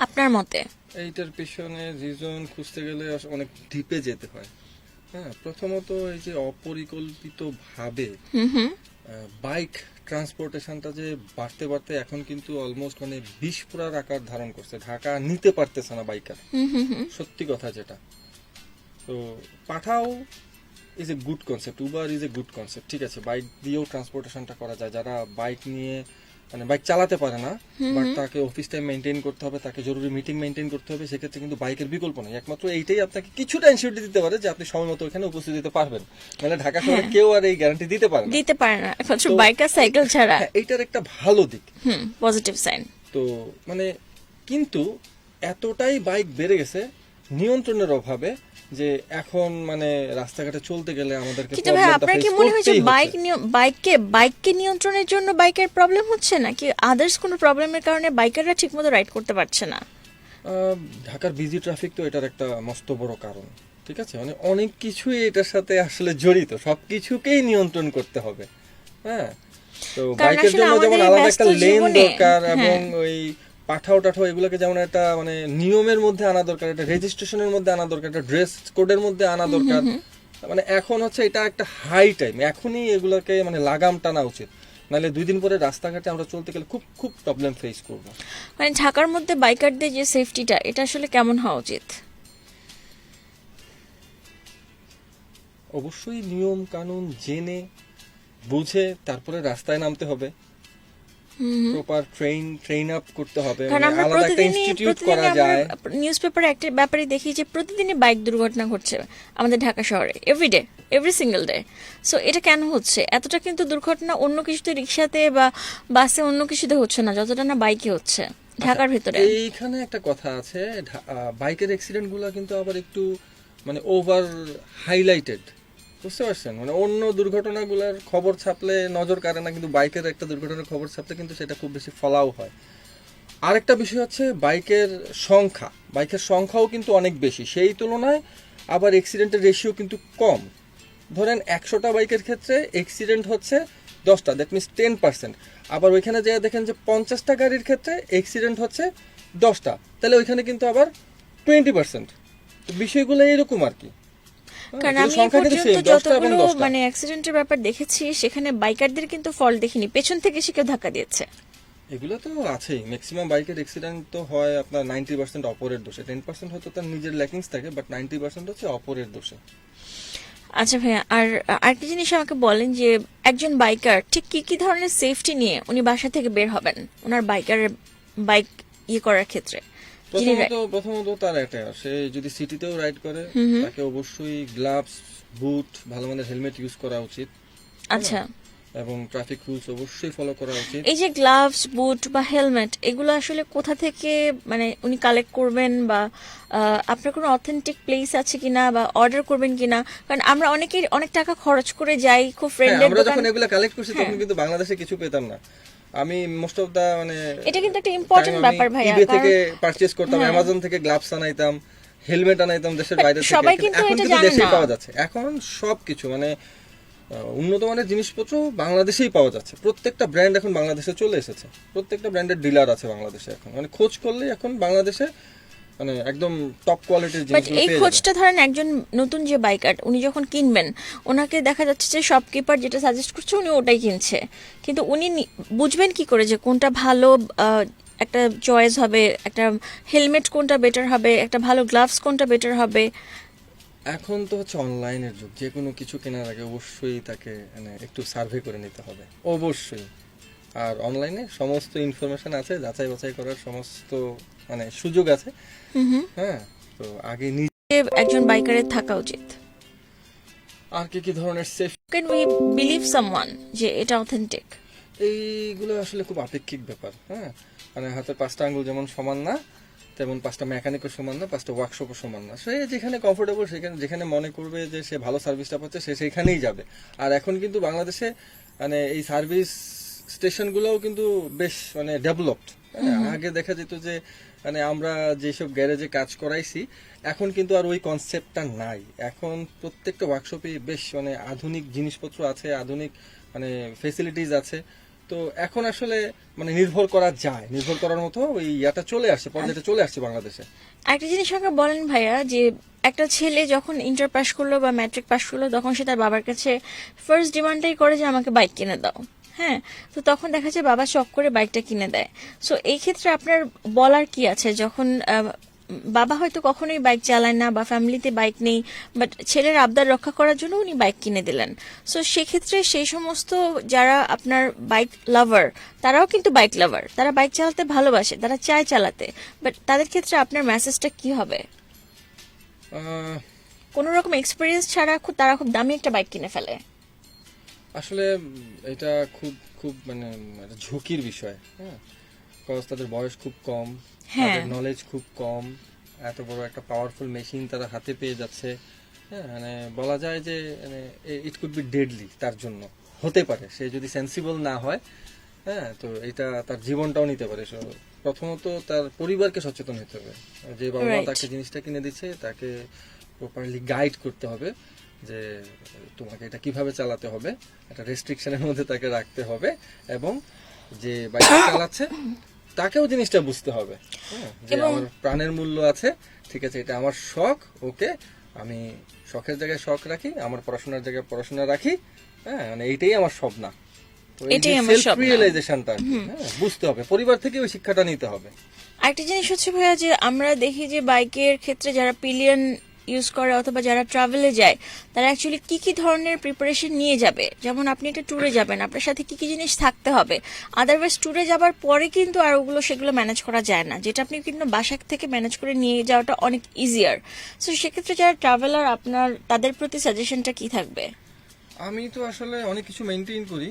আপনার মতে? এইটার পিছনে রিজন খুঁজতে গেলে অনেক ডিপে যেতে হয়। হ্যাঁ, প্রথমত এই যে অপরিকল্পিত ভাবে হুম হুম বাইক ট্রান্সপোর্টেশনটা যে বাড়তে বাড়তে এখন কিন্তু অলমোস্ট মানে বিস্ফোরক আকার ধারণ করছে, ঢাকা নিতে পারতেছে না বাইকার, হুম হুম হুম। সত্যি কথা যেটা। তো Pathao is a good concept, Uber is a good concept, ঠিক আছে, বাইক দিয়েও ট্রান্সপোর্টেশনটা করা যায়। যারা বাইক নিয়ে মানে বাইক চালাতে পারে না, বাট তাকে অফিস টাইম মেনটেন করতে হবে, তাকে জরুরি মিটিং মেনটেন করতে হবে, সেক্ষেত্রে কিন্তু বাইকের বিকল্প নেই। একমাত্র এইটাই আপনাকে কিছুটা ইনসিউরিটি দিতে পারে যে আপনি সময় মতো এখানে উপস্থিত দিতে পারবেন, মানে ঢাকা শহরে কেউ আর এই গ্যারান্টি দিতে পারে না। দিতে পারে না একমাত্র তো- বাইক আর সাইকেল ছাড়া। হ্যাঁ, এইটার একটা ভালো দিক। হুম, পজিটিভ সাইন। তো মানে কিন্তু এতটাই বাইক বেড়ে গেছে নিয়ন্ত্রণের অভাবে যে এখন মানে রাস্তাঘাটে চলতে গেলে আমাদেরকে কিন্তু ভাই প্রবলেমটা আপনার কি ফেস মনে হয় যে করতেই বাইক হচ্ছে। বাইককে নিয়ন্ত্রণের জন্য বাইকের প্রবলেম হচ্ছে, নাকি আদার্স কোনো প্রবলেমের কারণে বাইকাররা ঠিকমতো রাইড করতে পারছে না? ঢাকার বিজি ট্রাফিক তো এটার একটা মস্ত বড় কারণ, ঠিক আছে, মানে অনেক কিছুই এটার সাথে আসলে জড়িত, সবকিছুকেই নিয়ন্ত্রণ করতে হবে। হ্যাঁ, তো কারণ বাইকের আসলে জন্য যেমন আমাদের এই আলাদা ব্যস্ত একটা লেন জীবনে, দরকার, এবং হ্যাঁ। ওই পাঠাও টাঠাও এগুলোকে যেমন একটা মানে নিয়মের মধ্যে আনা দরকার, একটা রেজিস্ট্রেশনের মধ্যে আনা দরকার, একটা ড্রেস কোডের মধ্যে আনা দরকার। মানে এখন হচ্ছে এটা একটা হাই টাইম, এখনই এগুলোকে মানে লাগাম টানা উচিত, নাহলে 2 দিন পরে রাস্তাঘাটে আমরা চলতে গেলে খুব খুব প্রবলেম ফেস করব। মানে ঢাকার মধ্যে বাইকারদের যে সেফটিটা, এটা আসলে কেমন হওয়া উচিত? অবশ্যই নিয়ম কানুন জেনে বুঝে তারপরে রাস্তায় নামতে হবে, প্রপার ট্রেন আপ করতে হবে, কারণ মানে আমরা আলাদা একটা ইনস্টিটিউট করা যায়। নিউজ পেপারে একটা ব্যাপারে দেখি যে প্রতিদিনই বাইক দুর্ঘটনা ঘটছে আমাদের ঢাকা শহরে, everyday, every single day. So এটা কেন হচ্ছে? এতটা কিন্তু দুর্ঘটনা অন্য কিছুতে, রিক্সাতে বা বাসে অন্য কিছুতে হচ্ছে না যতটা না বাইকে হচ্ছে ঢাকার ভেতরে। এইখানে একটা কথা আছে, বাইকের অ্যাক্সিডেন্ট গুলো কিন্তু আবার একটু মানে ওভার হাইলাইটেড, বুঝতে পারছেন, মানে অন্য দুর্ঘটনাগুলোর খবর ছাপলে নজর কাড়ে না, কিন্তু বাইকের একটা দুর্ঘটনার খবর ছাপলে কিন্তু সেটা খুব বেশি ফলাও হয়। আরেকটা বিষয় হচ্ছে বাইকের সংখ্যাও কিন্তু অনেক বেশি, সেই তুলনায় আবার অ্যাক্সিডেন্টের রেশিও কিন্তু কম। ধরেন 100টা বাইকের ক্ষেত্রে অ্যাক্সিডেন্ট হচ্ছে 10টা, দ্যাট মিনস 10%। আবার ওইখানে যে দেখেন যে 50টা গাড়ির ক্ষেত্রে অ্যাক্সিডেন্ট হচ্ছে 10টা, তাহলে ওইখানে কিন্তু আবার 20%। তো বিষয়গুলো এরকম আর কি। কারণ কিন্তু আমি এই সংখ্যা কিন্তু পর্যন্ত same, 10টা এবং যতগুলো 10টা। মানে অ্যাক্সিডেন্টের ব্যাপার দেখেছি সেখানে বাইকারদের কিন্তু ফল্ট দেখিনি, পেছন থেকে সে কেউ ধাক্কা দিয়েছে। এগুলো তো আছেই, ম্যাক্সিমাম বাইকের অ্যাক্সিডেন্ট তো হয় আপনার 90% অপরের দোষে, 10% হয়তো তার নিজের ল্যাকিংস থাকে, বাট 90% হচ্ছে অপরের দোষে। আচ্ছা ভাইয়া, আর আরেকটা জিনিস আমাকে বলেন যে একজন বাইকার ঠিক কি কি ধরনের সেফটি নিয়ে উনি বাসা থেকে বের হবেন ওনার বাইক করার ক্ষেত্রে? যিনি প্রথমত তার একটা, সে যদি সিটিতেও রাইড করে তাকে অবশ্যই গ্লাভস, বুট, ভালো মানের হেলমেট ইউজ করা উচিত, আচ্ছা, এবং ট্রাফিক রুলস অবশ্যই ফলো করা উচিত। এই যে গ্লাভস, বুট বা হেলমেট, এগুলো আসলে কোথা থেকে মানে উনি কালেক্ট করবেন, বা আপনার কোনো অথেন্টিক প্লেস আছে কিনা, বা অর্ডার করবেন কিনা? কারণ আমরা অনেকেই অনেক টাকা খরচ করে যাই খুব হ্যাঁ, ফ্রেন্ডের আমরা দোকান। যখন এগুলো কালেক্ট করছি তখন কিন্তু বাংলাদেশে কিছু পেতাম না। আমি মোস্ট অফ দা মানে এটা কিন্তু একটা ইম্পর্টেন্ট ব্যাপার ভাইয়া, eBay কারণ থেকে পারচেজ করতাম, হ্যাঁ। অ্যামাজন থেকে গ্লাভস আনাইতাম, হেলমেট আনাইতাম দেশের But বাইরে থেকে। সবাই কিন্তু এখন এটা কিন্তু জানে দেশেই না। পাওয়া যাচ্ছে, এখন সবকিছু মানে উন্নত মানের জিনিসপত্র বাংলাদেশেই পাওয়া যাচ্ছে। প্রত্যেকটা ব্র্যান্ড এখন বাংলাদেশে চলে এসেছে, প্রত্যেকটা ব্র্যান্ডের ডিলার আছে বাংলাদেশে এখন, মানে খোঁজ করলে এখন বাংলাদেশে মানে একদম টপ কোয়ালিটির বাট জিনিসগুলো এই পেয়ে যাবেন। খোঁজটা ধরেন একজন নতুন যে বাইকার উনি যখন কিনবেন, ওনাকে দেখা যাচ্ছে যে শপকিপার যেটা সাজেস্ট করছে উনি ওটাই কিনছে, কিন্তু উনি বুঝবেন কি করে যে কোনটা ভালো একটা চয়েস হবে, একটা হেলমেট কোনটা বেটার হবে, একটা ভালো গ্লাভস কোনটা বেটার হবে? এখন তো হচ্ছে অনলাইনের যুগ, যে কোনো কিছু কেনার আগে অবশ্যই তাকে মানে একটু সার্ভে করে নিতে হবে, অবশ্যই। আর অনলাইনে সমস্ত ইনফরমেশন আছে, যাচাই বাছাই করার সমস্ত মানে সুযোগ আছে। হ্যাঁ, তো আগে একজন বাইকারের থাকা উচিত। আর কি কি ধরনের safe, can we believe someone যে এটা অথেন্টিক? এইগুলো আসলে খুব আপেক্ষিক ব্যাপার। হ্যাঁ, মানে হাতের 5টা আঙ্গুল যেমন সমান না, তেমন 5টা মেকানিকও সমান না, 5টা ওয়ার্কশপও সমান না। সে যেখানে কমফোর্টেবল, সেখানে যেখানে মনে করবে যে সে ভালো সার্ভিসটা পাচ্ছে, সে সেখানেই যাবে। আর এখন কিন্তু বাংলাদেশে মানে এই সার্ভিস স্টেশনগুলোও কিন্তু বেশ মানে ডেভেলপড। আগে দেখা যেত যে মানে আমরা যেসব গ্যারেজে কাজ করাইছি, এখন কিন্তু আর ওই কনসেপ্টটা নাই। এখন প্রত্যেকটা ওয়ার্কশপে বেশ মানে আধুনিক জিনিসপত্র আছে, আধুনিক মানে ফেসিলিটিস আছে। তো এখন আসলে মানে নির্ভর করার মতো ওই ইয়াটা চলে আসছে, পর্যায়টা চলে আসছে বাংলাদেশে। একটা জিনিস আমাকে বলেন ভাইয়া, যে একটা ছেলে যখন ইন্টার পাস করলো বা ম্যাট্রিক পাস করলো তখন সে তার বাবার কাছে ফার্স্ট ডিমান্ডটাই করে যে আমাকে বাইক কিনে দাও। হ্যাঁ, তো তখন দেখা যায় বাবা শখ করে বাইকটা কিনে দেয়। সো এই ক্ষেত্রে আপনার বলার কি আছে, যখন বাবা হয়তো কখনোই বাইক চালায় না বা ফ্যামিলিতে বাইক নেই, বাট ছেলের আবদার রক্ষা করার জন্য উনি বাইক কিনে দিলেন। সো সেক্ষেত্রে সেই সমস্ত যারা আপনার বাইক লাভার, তারাও কিন্তু বাইক লাভার, তারা বাইক চালাতে ভালোবাসে, তারা চায় চালাতে, বাট তাদের ক্ষেত্রে আপনার মেসেজটা কি হবে? আহ, কোনো রকম এক্সপিরিয়েন্স ছাড়া তারা খুব দামি একটা বাইক কিনে ফেলে। আসলে এটা খুব খুব মানে একটা ঝুঁকির বিষয়। হ্যাঁ, কজ তাদের বয়স খুব কম, হ্যাঁ। তাদের নলেজ খুব কম, এত বড় একটা পাওয়ারফুল মেশিন তারা হাতে পেয়ে যাচ্ছে। হ্যাঁ, মানে বলা যায় যে মানে ইট কুড বি ডেডলি তার জন্য, হতে পারে সে যদি সেন্সিবল না হয়। হ্যাঁ, তো এটা তার জীবনটাও নিতে পারে। প্রথমত তার পরিবারকে সচেতন হতে হবে, যে বাবা মা Right. তাকে জিনিসটা কিনে দিচ্ছে তাকে প্রপারলি গাইড করতে হবে যে তোমাকে এটা কিভাবে চালাতে হবে, একটা রেস্ট্রিকশনের মধ্যে তাকে রাখতে হবে, এবং যে বাইক চালাচ্ছে তাকেও জিনিসটা বুঝতে হবে। হ্যাঁ, যে এবং- আমার প্রাণের মূল্য আছে, ঠিক আছে, এটা আমার শখ, ওকে, আমি শখের জায়গায় শখ রাখি, আমার পড়াশোনার জায়গায় পড়াশোনা রাখি। হ্যাঁ, মানে এইটাই আমার সব না। এটাই আমার সব না। রিয়েলাইজেশনটা বুঝতে হবে, পরিবার থেকে ওই শিক্ষাটা নিতে হবে। আরেকটা জিনিস হচ্ছে ভাইয়া, যে আমরা দেখি যে বাইকের ক্ষেত্রে যারা পিলিয়ন ইউজ করে অথবা যারা ট্রাভেলে যায়, তারা অ্যাকচুয়ালি কি কি ধরনের প্রিপারেশন নিয়ে যাবে। যেমন আপনি একটা ট্যুরে যাবেন, আপনার সাথে কি কি জিনিস থাকতে হবে, আদারওয়াইজ ট্যুরে যাবার পরে কিন্তু আর ওগুলো সেগুলো ম্যানেজ করা যায় না, যেটা আপনি কিন্তু বাসা থেকে ম্যানেজ করে নিয়ে যাওয়াটা অনেক ইজিয়ার। সো সেক্ষেত্রে যারা ট্রাভেলার, আপনার তাদের প্রতি সাজেশনটা কি থাকবে? আমি তো আসলে অনেক কিছু মেনটেন করি।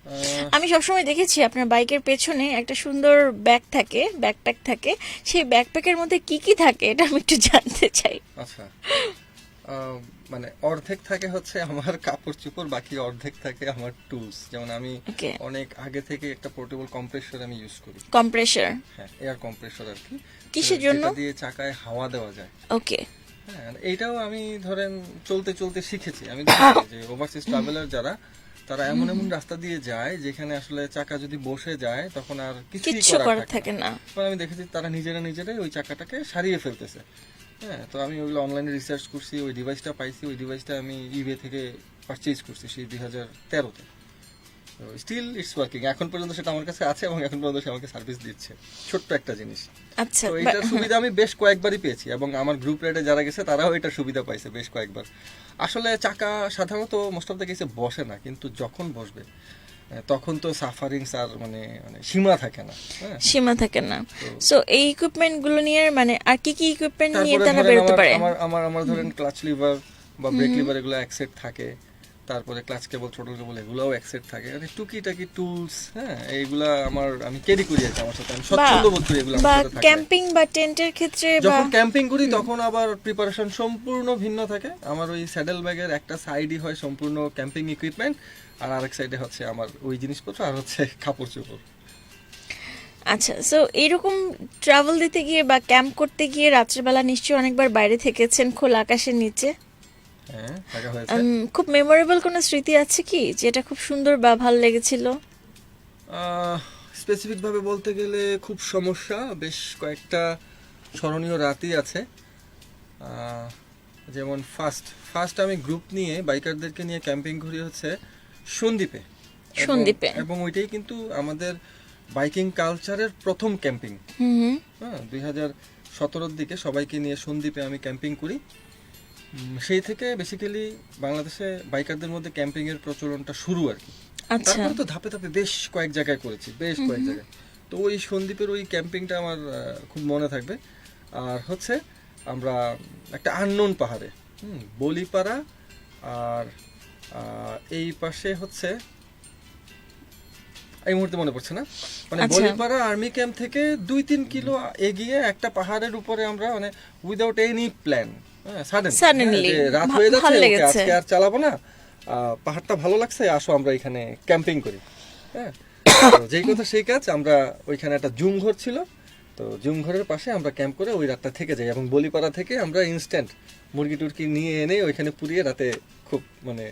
আহ, আমি সবসময় দেখেছি আপনার বাইকের পেছনে একটা সুন্দর ব্যাগ থাকে, ব্যাকপ্যাক থাকে, সেই ব্যাকপ্যাকের মধ্যে কি কি থাকে এটা আমি একটু জানতে চাই। আচ্ছা, মানে অর্ধেক থাকে হচ্ছে আমার কাপড় চোপড়, বাকি অর্ধেক থাকে আমার টুলস। যেমন আমি Okay. অনেক আগে থেকে একটা পোর্টেবল কম্প্রেসর আমি ইউজ করি। কম্প্রেসার। হ্যাঁ, এয়ার কম্প্রেসর আর কি। কিসের তো জন্য? যেটা দিয়ে চাকায় হাওয়া দেওয়া যায়। ওকে। হ্যাঁ, এইটাও আমি ধরেন চলতে চলতে শিখেছি। আমি দেখেছি যে ওভারসিজ ট্রাভেলার যারা, তারা এমন এমন রাস্তা দিয়ে যায় যেখানে আসলে চাকা যদি বসে যায় তখন আর কিছুই কিচ্ছু করার করার থাকে থাকে না। না। তখন আমি দেখেছি তারা নিজেরাই ওই চাকাটাকে সারিয়ে ফেলতেছে। হ্যাঁ, তো আমি ওইগুলো অনলাইনে রিসার্চ করছি, ওই ডিভাইসটা পাইছি, ওই ডিভাইসটা আমি ইবে থেকে পারচেজ করছি সেই 2013-তে। স্টিল ইটস ওয়ার্কিং, এখন পর্যন্ত সেটা আমার কাছে আছে এবং এখন পর্যন্ত সে আমাকে সার্ভিস দিচ্ছে। ছোট্ট একটা জিনিস। আচ্ছা, তো এটার সুবিধা আমি বেশ কয়েকবারই পেয়েছি এবং আমার গ্রুপ রাইডে যারা গেছে তারাও এটার সুবিধা পাইছে বেশ কয়েকবার। আসলে চাকা সাধারণত মোস্ট অফ দ্য কেসে বসে না, কিন্তু যখন বসবে তখন তো সাফারিংস আর মানে মানে সীমা থাকে না। হ্যাঁ, সীমা থাকে না। সো এই ইকুইপমেন্ট গুলো নিয়ে মানে আর কি কি ইকুইপমেন্ট নিয়ে তারপরে তারা ধরেন বেরোতে আমার পারে? আমার আমার আমার ধরেন ক্লাচ লিভার বা ব্রেক লিভার এগুলো এক সেট থাকে, তারপরে ক্লাচ কেবল, থ্রোটল কেবল এগুলোও এক সেট থাকে। মানে টুকিটাকি টুলস, হ্যাঁ, এইগুলা আমি ক্যারি করি আর কি আমার সাথে। আমি স্বচ্ছন্দ বোধ করি এগুলো বা আমার সাথে থাকলে। ক্যাম্পিং বা টেন্টের ক্ষেত্রে বা যখন ক্যাম্পিং করি তখন আবার প্রিপারেশন সম্পূর্ণ ভিন্ন থাকে। আমার ওই স্যাডেল ব্যাগের একটা সাইডই হয় সম্পূর্ণ ক্যাম্পিং ইকুইপমেন্ট, আর আরেক সাইডে হচ্ছে আমার ওই জিনিসপত্র আর হচ্ছে কাপড় চোপড়। আচ্ছা, সো এইরকম ট্রাভেল দিতে গিয়ে বা ক্যাম্প করতে গিয়ে রাত্রেবেলা নিশ্চয়ই অনেকবার বাইরে থেকেছেন খোলা আকাশের নিচে। হ্যাঁ, থাকা হয়েছে। খুব মেমোরেবল কোনো স্মৃতি আছে কি যেটা খুব সুন্দর বা ভালো লেগেছিল? স্পেসিফিক ভাবে বলতে গেলে খুব সমস্যা, বেশ কয়েকটা স্মরণীয় রাতই আছে। আহ, যেমন ফার্স্ট আমি গ্রুপ নিয়ে বাইকারদেরকে নিয়ে ক্যাম্পিং করি হচ্ছে সন্দ্বীপে। সন্দ্বীপে। এবং ওইটাই কিন্তু আমাদের বাইকিং কালচারের প্রথম ক্যাম্পিং। হুম। হ্যাঁ, 2017-র দিকে সবাইকে নিয়ে সন্দ্বীপে আমি ক্যাম্পিং করি। সেই থেকে বেসিক্যালি বাংলাদেশে বাইকারদের মধ্যে ক্যাম্পিং এর প্রচলনটা শুরু আর কি। আচ্ছা। তারপরে তো ধাপে ধাপে বেশ কয়েক জায়গায় করেছি, বেশ কয়েক জায়গায়। তো ওই সন্দ্বীপের ওই ক্যাম্পিংটা আমার খুব মনে থাকবে। আর হচ্ছে আমরা একটা আননোন পাহাড়ে, বলিপাড়া, আর এই পাশে হচ্ছে এই মুহূর্তে মনে পড়ছে না, মানে আচ্ছা। বলিপাড়া আর্মি ক্যাম্প থেকে 2-3 কিলো এগিয়ে একটা পাহাড়ের উপরে আমরা মানে উইদাউট এনি প্ল্যান, Suddenly, রাত হয়ে যাচ্ছে, ভালো ওকে, লেগেছে। আজকে আর চালাবো না, পাহাড়টা ভালো লাগছে, আসো আমরা এখানে ক্যাম্পিং করি। হ্যাঁ, তো যেই কথা সেই কাজ, আমরা ওইখানে একটা জুম ঘর ছিল, তো জুম ঘরের পাশে আমরা ক্যাম্প করে ওই রাতটা থেকে যাই এবং বলিপাড়া থেকে আমরা ইনস্ট্যান্ট মুরগি টুরগি নিয়ে এনে ওইখানে পুড়িয়ে রাতে খুব মানে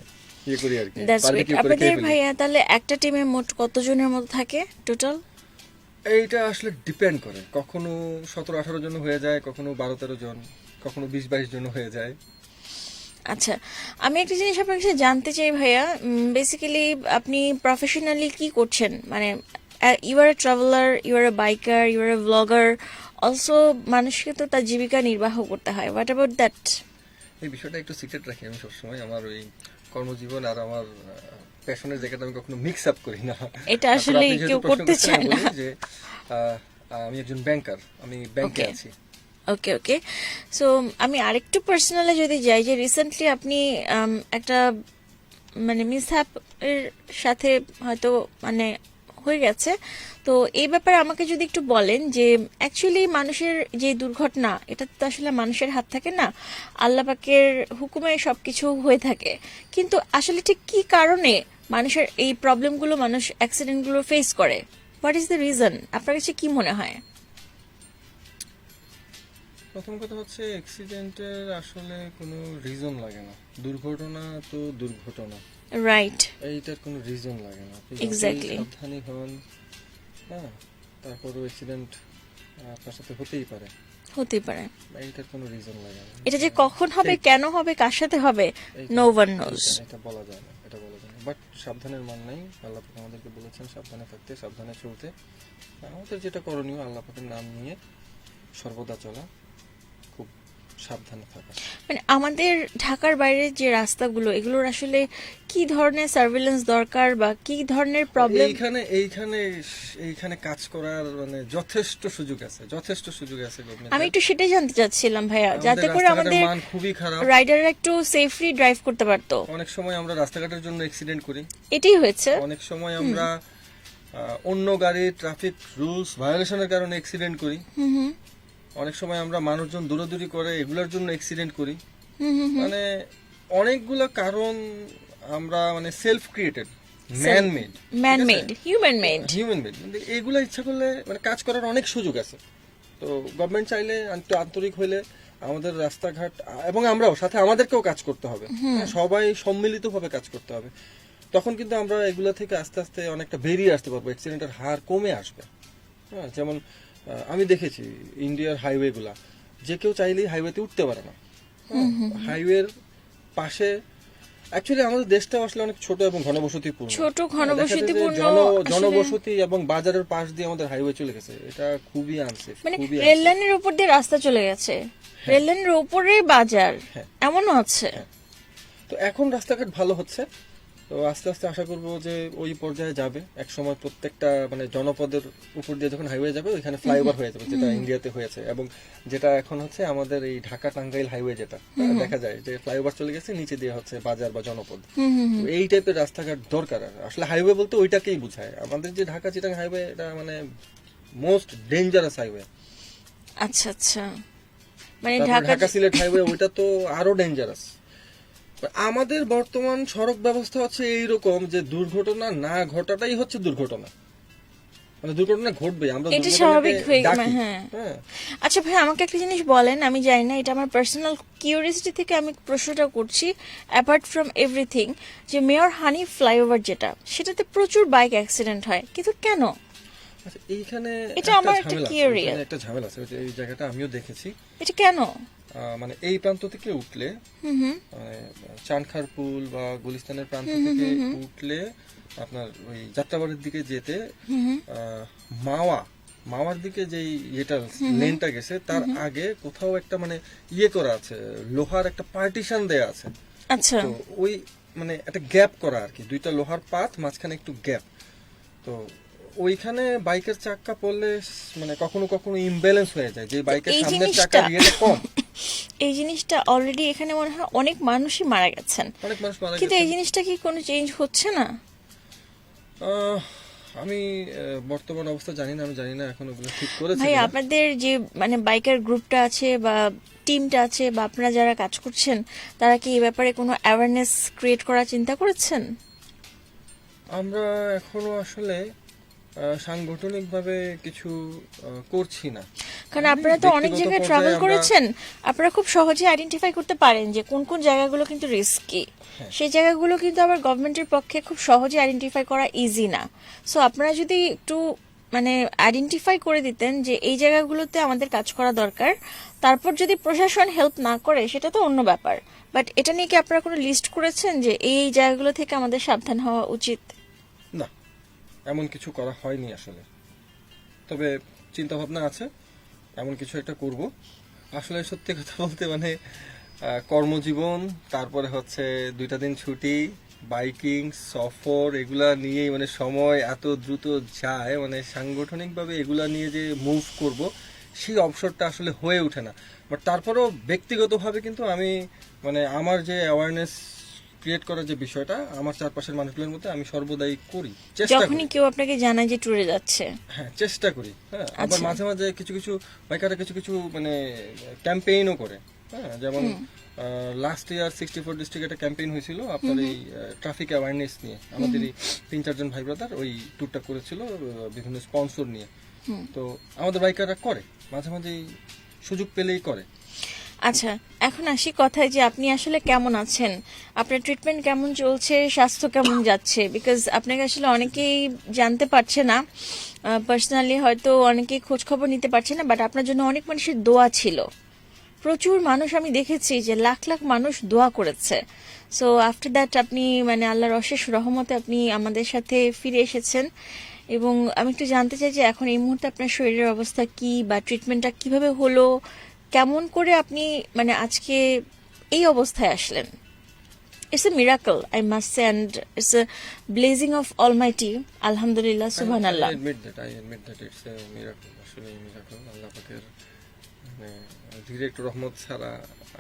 ইয়ে করি আর কি, দ্যাটস গ্রেট। barbecue করে আপনাদের খেয়ে ফেলি। ভাইয়া তাহলে একটা টিমে মোট কতজনের মতো থাকে টোটাল? এইটা আসলে ডিপেন্ড করে, কখনো 17-18 জন হয়ে যায়, কখনো 12-13 জন, কখনো 20-22 জন হয়ে যায়। আচ্ছা, আমি একটা জিনিস আপনার কাছে জানতে চাই ভাইয়া, বেসিক্যালি আপনি প্রফেশনালি কি করছেন? মানে you are a traveller, you are a biker, you are a blogger, also মানুষকে তো তার জীবিকা নির্বাহ করতে হয়। What about that? এই বিষয়টা একটু সিক্রেট রাখি আমি সবসময়। আমার ওই কর্মজীবন আর আমার প্যাশনের জায়গাটা আমি কখনো মিক্স আপ করি না। এটা তারপর আসলে আপনি যেহেতু কেউ প্রশ্ন করতে করছেন, চায় আমি না। বলি যে আহ, আমি একজন ব্যাংকার, আমি ব্যাংকে Okay. আছি। ওকে ওকে, সো আমি আরেকটু পার্সোনালি যদি যাই, যে রিসেন্টলি আপনি একটা মানে মিসহ্যাপ এর সাথে হয়তো মানে হয়ে গেছে, তো এই ব্যাপারে আমাকে যদি একটু বলেন যে অ্যাকচুয়ালি মানুষের যে দুর্ঘটনা, এটা তো আসলে মানুষের হাত থাকে না, আল্লাহ পাকের হুকুমে সবকিছু হয়ে থাকে, কিন্তু আসলে ঠিক কি কারণে মানুষের এই প্রবলেমগুলো, মানুষ অ্যাক্সিডেন্টগুলো ফেস করে? What is the reason? আপনার কাছে কি মনে হয়? প্রথম কথা হচ্ছে, অ্যাক্সিডেন্টের আসলে কোনো রিজন লাগে না। দুর্ঘটনা তো দুর্ঘটনা, রাইট, এইটার কোনো রিজন লাগে না। আপনি যতই এক্স্যাক্টলি, সাবধানী হন, হ্যাঁ, তারপরও অ্যাক্সিডেন্ট আপনার সাথে হতেই পারে। হতে পারে। এইটার কোনো রিজন লাগে না। এটা যে কখন হবে, কেন হবে, কার সাথে হবে, নো ওয়ান নোজ। এটা বলা যায় না, এটা বলা যায় না। বাট সাবধানের মান নাই। আল্লাহ পাক আমাদেরকে বলেছেন সাবধানে থাকতে, সাবধানে চলতে। আমাদের যেটা করণীয়, আল্লাহ পাকের নাম নিয়ে সর্বদা চলা, খুব সাবধানে থাকা। মানে আমাদের ঢাকার বাইরের যে রাস্তাগুলো, এগুলোর আসলে কি ধরনের সার্ভেলেন্স দরকার, বা কি ধরনের প্রবলেম? এইখানে কাজ করার মানে যথেষ্ট সুযোগ আছে, যথেষ্ট সুযোগ আছে গভর্নমেন্ট। আমি একটু সেটাই জানতে চাচ্ছিলাম ভাইয়া, যাতে করে আমাদের মান খুবই খারাপ। রাইডাররা একটু সেফলি ড্রাইভ করতে পারতো। অনেক সময় আমরা রাস্তাঘাটের জন্য অ্যাক্সিডেন্ট করি, এটাই হয়েছে। অনেক সময় আমরা অন্য গাড়ির ট্রাফিক রুলস ভায়োলেশনের কারণে অ্যাক্সিডেন্ট করি, অনেক সময় আমরা মানুষজন দূরদূরি করে এগুলোর জন্য অ্যাক্সিডেন্ট করি। মানে অনেকগুলো কারণ আমরা মানে self created, man made, human made. এইগুলো ইচ্ছা করলে মানে কাজ করার অনেক সুযোগ আছে। তো গভর্নমেন্ট চাইলে, আন্তরিক হইলে আমাদের রাস্তাঘাট এবং আমরাও সাথে আমাদেরকেও কাজ করতে হবে, সবাই সম্মিলিতভাবে কাজ করতে হবে। তখন কিন্তু আমরা এগুলা থেকে আস্তে আস্তে অনেকটা বেরিয়ে আসতে পারবো, অ্যাক্সিডেন্টের হার কমে আসবে। হ্যাঁ, যেমন আমি দেখেছি ইন্ডিয়ার হাইওয়ে গুলা, যে কেউ চাইলেই হাইওয়েতে উঠতে পারে না। হাইওয়ের পাশে অ্যাকচুয়ালি আমাদের দেশটা আসলে অনেক ছোট এবং ঘনবসতিপূর্ণ, জনবসতি এবং বাজারের পাশ দিয়ে আমাদের হাইওয়ে চলে গেছে। এটা খুবই আনসেফ, মানে খুবই রেল লাইনের উপর দিয়ে রাস্তা চলে গেছে, রেল লাইনের উপরে বাজার, এমনও আছে। তো এখন রাস্তাঘাট ভালো হচ্ছে, তো আস্তে আস্তে আশা করবো যে ওই পর্যায়ে যাবে এক সময়। প্রত্যেকটা মানে জনপদের উপর দিয়ে যখন হাইওয়ে যাবে, ওইখানে ফ্লাইওভার হয়ে যাবে, যেটা ইন্ডিয়াতে হয়েছে, এবং যেটা এখন হচ্ছে আমাদের এই ঢাকা টাঙ্গাইল হাইওয়ে, যেটা দেখা যায় যে ফ্লাইওভার চলে গেছে, নিচে দিয়ে হচ্ছে বাজার বা জনপদ। তো এই টাইপের রাস্তাঘাট দরকার। আসলে হাইওয়ে বলতে ওইটাকেই বোঝায়। আমাদের যে ঢাকা চিটাং হাইওয়ে, এটা মানে মোস্ট ডেঞ্জারাস হাইওয়ে। আচ্ছা আচ্ছা, মানে ঢাকা সিলেট হাইওয়ে, ওইটা তো আরো ডেঞ্জারাস। আমাদের বর্তমান সড়ক ব্যবস্থা হচ্ছে এইরকম যে দুর্ঘটনা না ঘটাটাই হচ্ছে দুর্ঘটনা, মানে দুর্ঘটনা ঘটবে, আমরা এটা স্বাভাবিক হয়ে গেছে। ডাকি। হ্যাঁ, আচ্ছা ভাই, আমাকে একটা জিনিস বলেন, আমি জানি না, এটা আমার পার্সোনাল কিউরিওসিটি থেকে আমি প্রশ্নটা করছি। অ্যাপার্ট ফ্রম এভরিথিং, যে মেয়র হানি ফ্লাইওভার যেটা, সেটাতে প্রচুর বাইক অ্যাক্সিডেন্ট হয়, কিন্তু কেন? আচ্ছা, এইখানে এটা আমার একটা কিউরিয়াস, একটা ঝামেলা আছে। এই জায়গাটা আমিও দেখেছি। এটা কেন? মানে এই প্রান্ত থেকে উঠলে, মানে চানখারপুল বা গুলিস্তানের প্রান্ত থেকে উঠলে আপনার ওই যাত্রাবাড়ির দিকে যেতে মাওয়ার দিকে যে ইয়েটা লেনটা গেছে, তার আগে কোথাও একটা মানে ইয়ে করা আছে, লোহার একটা পার্টিশন দেয়া আছে। আচ্ছা, তো ওই মানে একটা গ্যাপ করা আর কি, দুইটা লোহার পাত, মাঝখানে একটু গ্যাপ। তো ওইখানে বাইকের চাকা পড়লে মানে কখনো কখনো ইমব্যালেন্স হয়ে যায়, যে বাইকের সামনের চাকার ইয়েটা কম। এই জিনিসটা অলরেডি এখানে মনে হয় অনেক মানুষই মারা গেছেন, অনেক মানুষ মারা গেছে, কিন্তু এই জিনিসটা কি কোনো চেঞ্জ হচ্ছে না? আমি বর্তমান অবস্থা জানি না, আমি জানি না এখন ওগুলো ঠিক করেছে ভাই, কিনা। আপনাদের যে মানে বাইকার গ্রুপটা আছে বা টিমটা আছে, বা আপনারা যারা কাজ করছেন, তারা কি এই ব্যাপারে কোনো অ্যাওয়ারনেস ক্রিয়েট করার চিন্তা করেছেন? আমরা এখনো আসলে সাংগঠনিকভাবে কিছু করছি না, কারণ আপনারা তো অনেক জায়গায় ট্রাভেল করেছেন, আপনারা খুব সহজে আইডেন্টিফাই করতে পারেন যে কোন কোন জায়গাগুলো কিন্তু রিস্কি। সেই জায়গাগুলো কিন্তু আবার গভর্নমেন্টের পক্ষে খুব সহজে আইডেন্টিফাই করা ইজি না। সো আপনারা যদি একটু মানে আইডেন্টিফাই করে দিতেন যে এই জায়গাগুলোতে আমাদের কাজ করা দরকার, তারপর যদি প্রশাসন হেল্প না করে সেটা তো অন্য ব্যাপার, বাট এটা নিয়ে কি আপনারা কোনো লিস্ট করেছেন যে এই জায়গাগুলো থেকে আমাদের সাবধান হওয়া উচিত? না, এমন কিছু করা হয়নি আসলে, তবে চিন্তা ভাবনা আছে এমন কিছু একটা করব। আসলে সত্যি কথা বলতে মানে কর্মজীবন, তারপরে হচ্ছে 2টা দিন ছুটি, বাইকিং, সফর, এগুলা নিয়েই মানে সময় এত দ্রুত যায়, মানে সাংগঠনিকভাবে এগুলা নিয়ে যে মুভ করব সেই অবসরটা আসলে হয়ে ওঠে না। বাট তারপরেও ব্যক্তিগতভাবে কিন্তু আমি মানে আমার যে অ্যাওয়ারনেস ক্রিয়েট করার যে বিষয়টা আমার চারপাশের মানুষগুলোর মধ্যে আমি সর্বদাই করি, চেষ্টা করি। যখনই কেউ আপনাকে জানায় যে ট্যুরে যাচ্ছে? হ্যাঁ, চেষ্টা করি। হ্যাঁ, আবার আচ্ছা। মাঝে মাঝে কিছু কিছু বাইকাররা কিছু কিছু মানে ক্যাম্পেইনও করে। হ্যাঁ, যেমন লাস্ট ইয়ার 64 ডিস্ট্রিক্ট একটা ক্যাম্পেইন হয়েছিল আপনার এই ট্রাফিক অ্যাওয়ারনেস নিয়ে। আমাদেরই 3-4 জন ভাই ব্রাদার ওই ট্যুরটা করেছিল বিভিন্ন স্পন্সর নিয়ে। তো আমাদের বাইকাররা করে, মাঝে মাঝে সুযোগ পেলেই করে। আচ্ছা, এখন আসি কথায় যে আপনি আসলে কেমন আছেন, আপনার ট্রিটমেন্ট কেমন চলছে, স্বাস্থ্য কেমন যাচ্ছে? বিকজ আপনাকে আসলে অনেকেই জানতে পারছে না, পার্সোনালি হয়তো অনেকেই খোঁজ খবর নিতে পারছে না, বাট আপনার জন্য অনেক মানুষের দোয়া ছিল, প্রচুর মানুষ আমি দেখেছি যে লাখ লাখ মানুষ দোয়া করেছে। সো আফটার দ্যাট আপনি মানে আল্লাহর অশেষ রহমতে আপনি আমাদের সাথে ফিরে এসেছেন, এবং আমি একটু জানতে চাই যে এখন এই মুহূর্তে আপনার শরীরের অবস্থা কি, বা ট্রিটমেন্টটা কিভাবে হলো, কেমন করে আপনি মানে আজকে এই অবস্থায় আসলেন? It's a miracle, I must say, and it's a blazing of Almighty. আলহামদুলিল্লাহ, সুবহানাল্লাহ। I admit that it's a miracle, আসলে miracle। আল্লাহ পাকের মানে ডিরেক্ট রহমত ছাড়া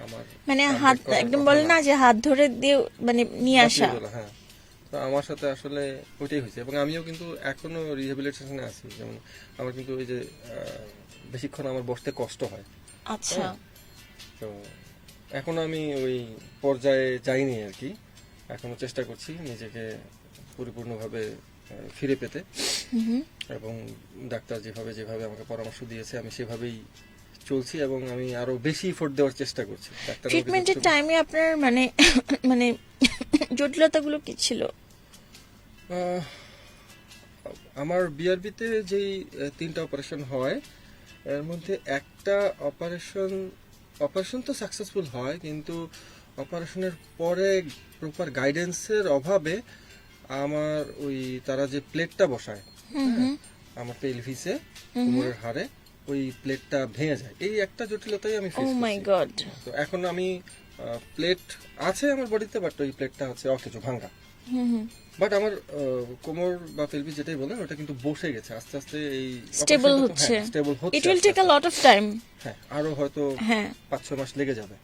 আমার মানে update হাত করার একদম কথা বলে না যে হাত ধরে দিয়ে মানে নিয়ে আসা। বাঁচিয়ে তোলা, হ্যাঁ। তো আমার সাথে আসলে ওইটাই হয়েছে, এবং আমিও কিন্তু এখনো রিহ্যাবিলিটেশনে আছি। যেমন আমার কিন্তু ওই যে বেশিক্ষণ আমার বসতে কষ্ট হয়। আচ্ছা। তো এখনো আমি ওই পর্যায়ে যাইনি আর কি। এখনো চেষ্টা করছি নিজেকে পরিপূর্ণভাবে ফিরে পেতে, এবং ডাক্তার যেভাবে যেভাবে আমাকে পরামর্শ দিয়েছে আমি সেভাবেই চলছি, এবং আমি আরো বেশি এফোর্ট দেওয়ার চেষ্টা করছি। ডাক্তার আমাকে ট্রিটমেন্টের যথেষ্ট- টাইমে আপনার মানে মানে জটিলতাগুলো কি ছিল? আহ, আমার বিআরবিতে যেই 3টা অপারেশন হয়, এর মধ্যে একটা অপারেশন তো সাকসেসফুল হয়, কিন্তু অপারেশনের পরে প্রপার গাইডেন্সের অভাবে আমার ওই তারা যে প্লেটটা বসায়, হ্যাঁ, আমার পেলভিসে কোমরের হাড়ে ওই প্লেটটা ভেঙে যায়। এই একটা জটিলতাই আমি ও ফেস মাই করছি। গড। তো এখন আমি প্লেট আছে আমার বডিতে, বাট ওই প্লেটটা হচ্ছে অকেজো, ভাঙা। বাট আমার কোমর বা পেলভিস যেটাই বলেন ওটা কিন্তু বসে গেছে আস্তে আস্তে। এই স্টেবল অপারেশনটা তো- হচ্ছে, হ্যাঁ, স্টেবল হচ্ছে ইট উইল আস্তে টেক আ আস্তে। Lot of time. হ্যাঁ, আরো হয়তো হ্যাঁ। 5-6 মাস লেগে যাবে।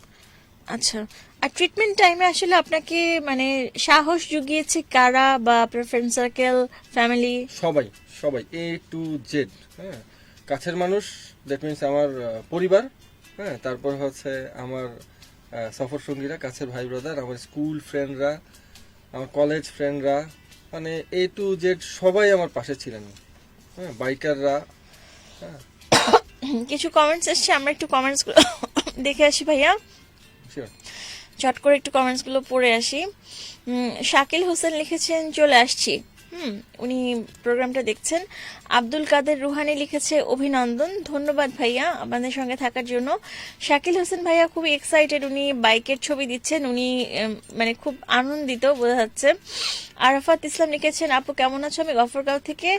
আচ্ছা, আর ট্রিটমেন্ট টাইমে আসলে আপনাকে মানে সাহস জুগিয়েছে কারা, বা আপনার ফ্রেন্ড সার্কেল, ফ্যামিলি? সবাই সবাই A to Z। হ্যাঁ, কাছের মানুষ, দ্যাট মিনস আমার পরিবার। হ্যাঁ, তারপর হচ্ছে আমার সফর সঙ্গীরা, কাছের ভাই ব্রাদার, আমার স্কুল ফ্রেন্ডরা, আমার কলেজ ফ্রেন্ডরা, মানে A to Z সবাই আমার পাশে ছিলেন। হ্যাঁ, বাইকাররা। হ্যাঁ, কিছু কমেন্টস এসছে, আমরা একটু কমেন্টস গুলো দেখে আসি ভাইয়া, শিওর। চট করে একটু কমেন্টস গুলো পড়ে আসি। শাকিল হোসেন লিখেছেন চলে আসছি, উনি প্রোগ্রামটা দেখছেন। আব্দুল কাদের রুহানি লিখেছে অভিনন্দন, ধন্যবাদ ভাইয়া আমাদের সঙ্গে থাকার জন্য। শাকিল হোসেন ভাইয়া খুবই এক্সাইটেড, উনি বাইকের ছবি দিচ্ছেন, উনি মানে খুব আনন্দিত বোঝা যাচ্ছে। আরাফাত ইসলাম লিখেছেন আপু কেমন আছো, আমি গফরগাঁও থেকে,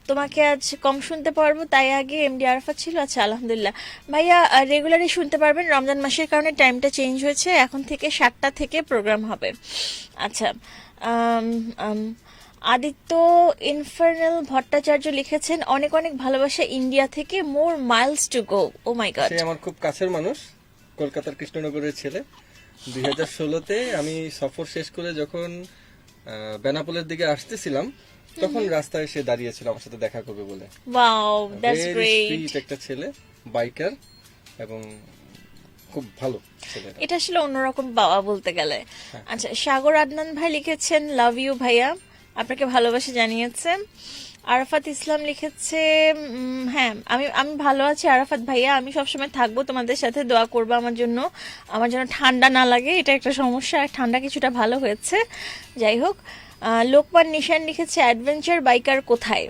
তোমাকে আজ কম শুনতে পারবো তাই আগে এমডি আরাফাত ছিল। আচ্ছা, আলহামদুলিল্লাহ ভাইয়া, রেগুলারই শুনতে পারবেন, রমজান মাসের কারণে টাইমটা চেঞ্জ হয়েছে, এখন থেকে 7টা থেকে প্রোগ্রাম হবে। আচ্ছা, আদিত্য ইনফার্নাল ভট্টাচার্য লিখেছেন অনেক অনেক ভালোবাসা ইন্ডিয়া থেকে, more miles to go. Oh my God. সে আমার খুব কাছের মানুষ, কলকাতার কৃষ্ণনগরের ছেলে। 2016-তে আমি সফর শেষ করে যখন বেনাপোলের দিকে আসতেছিলাম, তখন রাস্তায় সে দাঁড়িয়েছিল আমার সাথে দেখা করবে বলে। Wow, that's Very great. sweet একটা ছেলে, বাইকার, এবং খুব ভালো ছেলে। এটা আসলে অন্যরকম পাওয়া বলতে গেলে। আচ্ছা, সাগর আদনান ভাই লিখেছেন লাভ ইউ ভাইয়া, আপনাকে ভালোবাসা জানিয়েছে। আরাফাত ইসলাম লিখেছে হ্যাঁ আমি আমি ভালো আছি আরাফাত ভাইয়া, আমি সবসময় থাকবো তোমাদের সাথে, দোয়া করবো আমার জন্য, আমার যেন ঠান্ডা না লাগে, এটা একটা সমস্যা, আর ঠান্ডা কিছুটা ভালো হয়েছে। যাই হোক, লোকমান নিশান লিখেছে অ্যাডভেঞ্চার বাইকার কোথায়?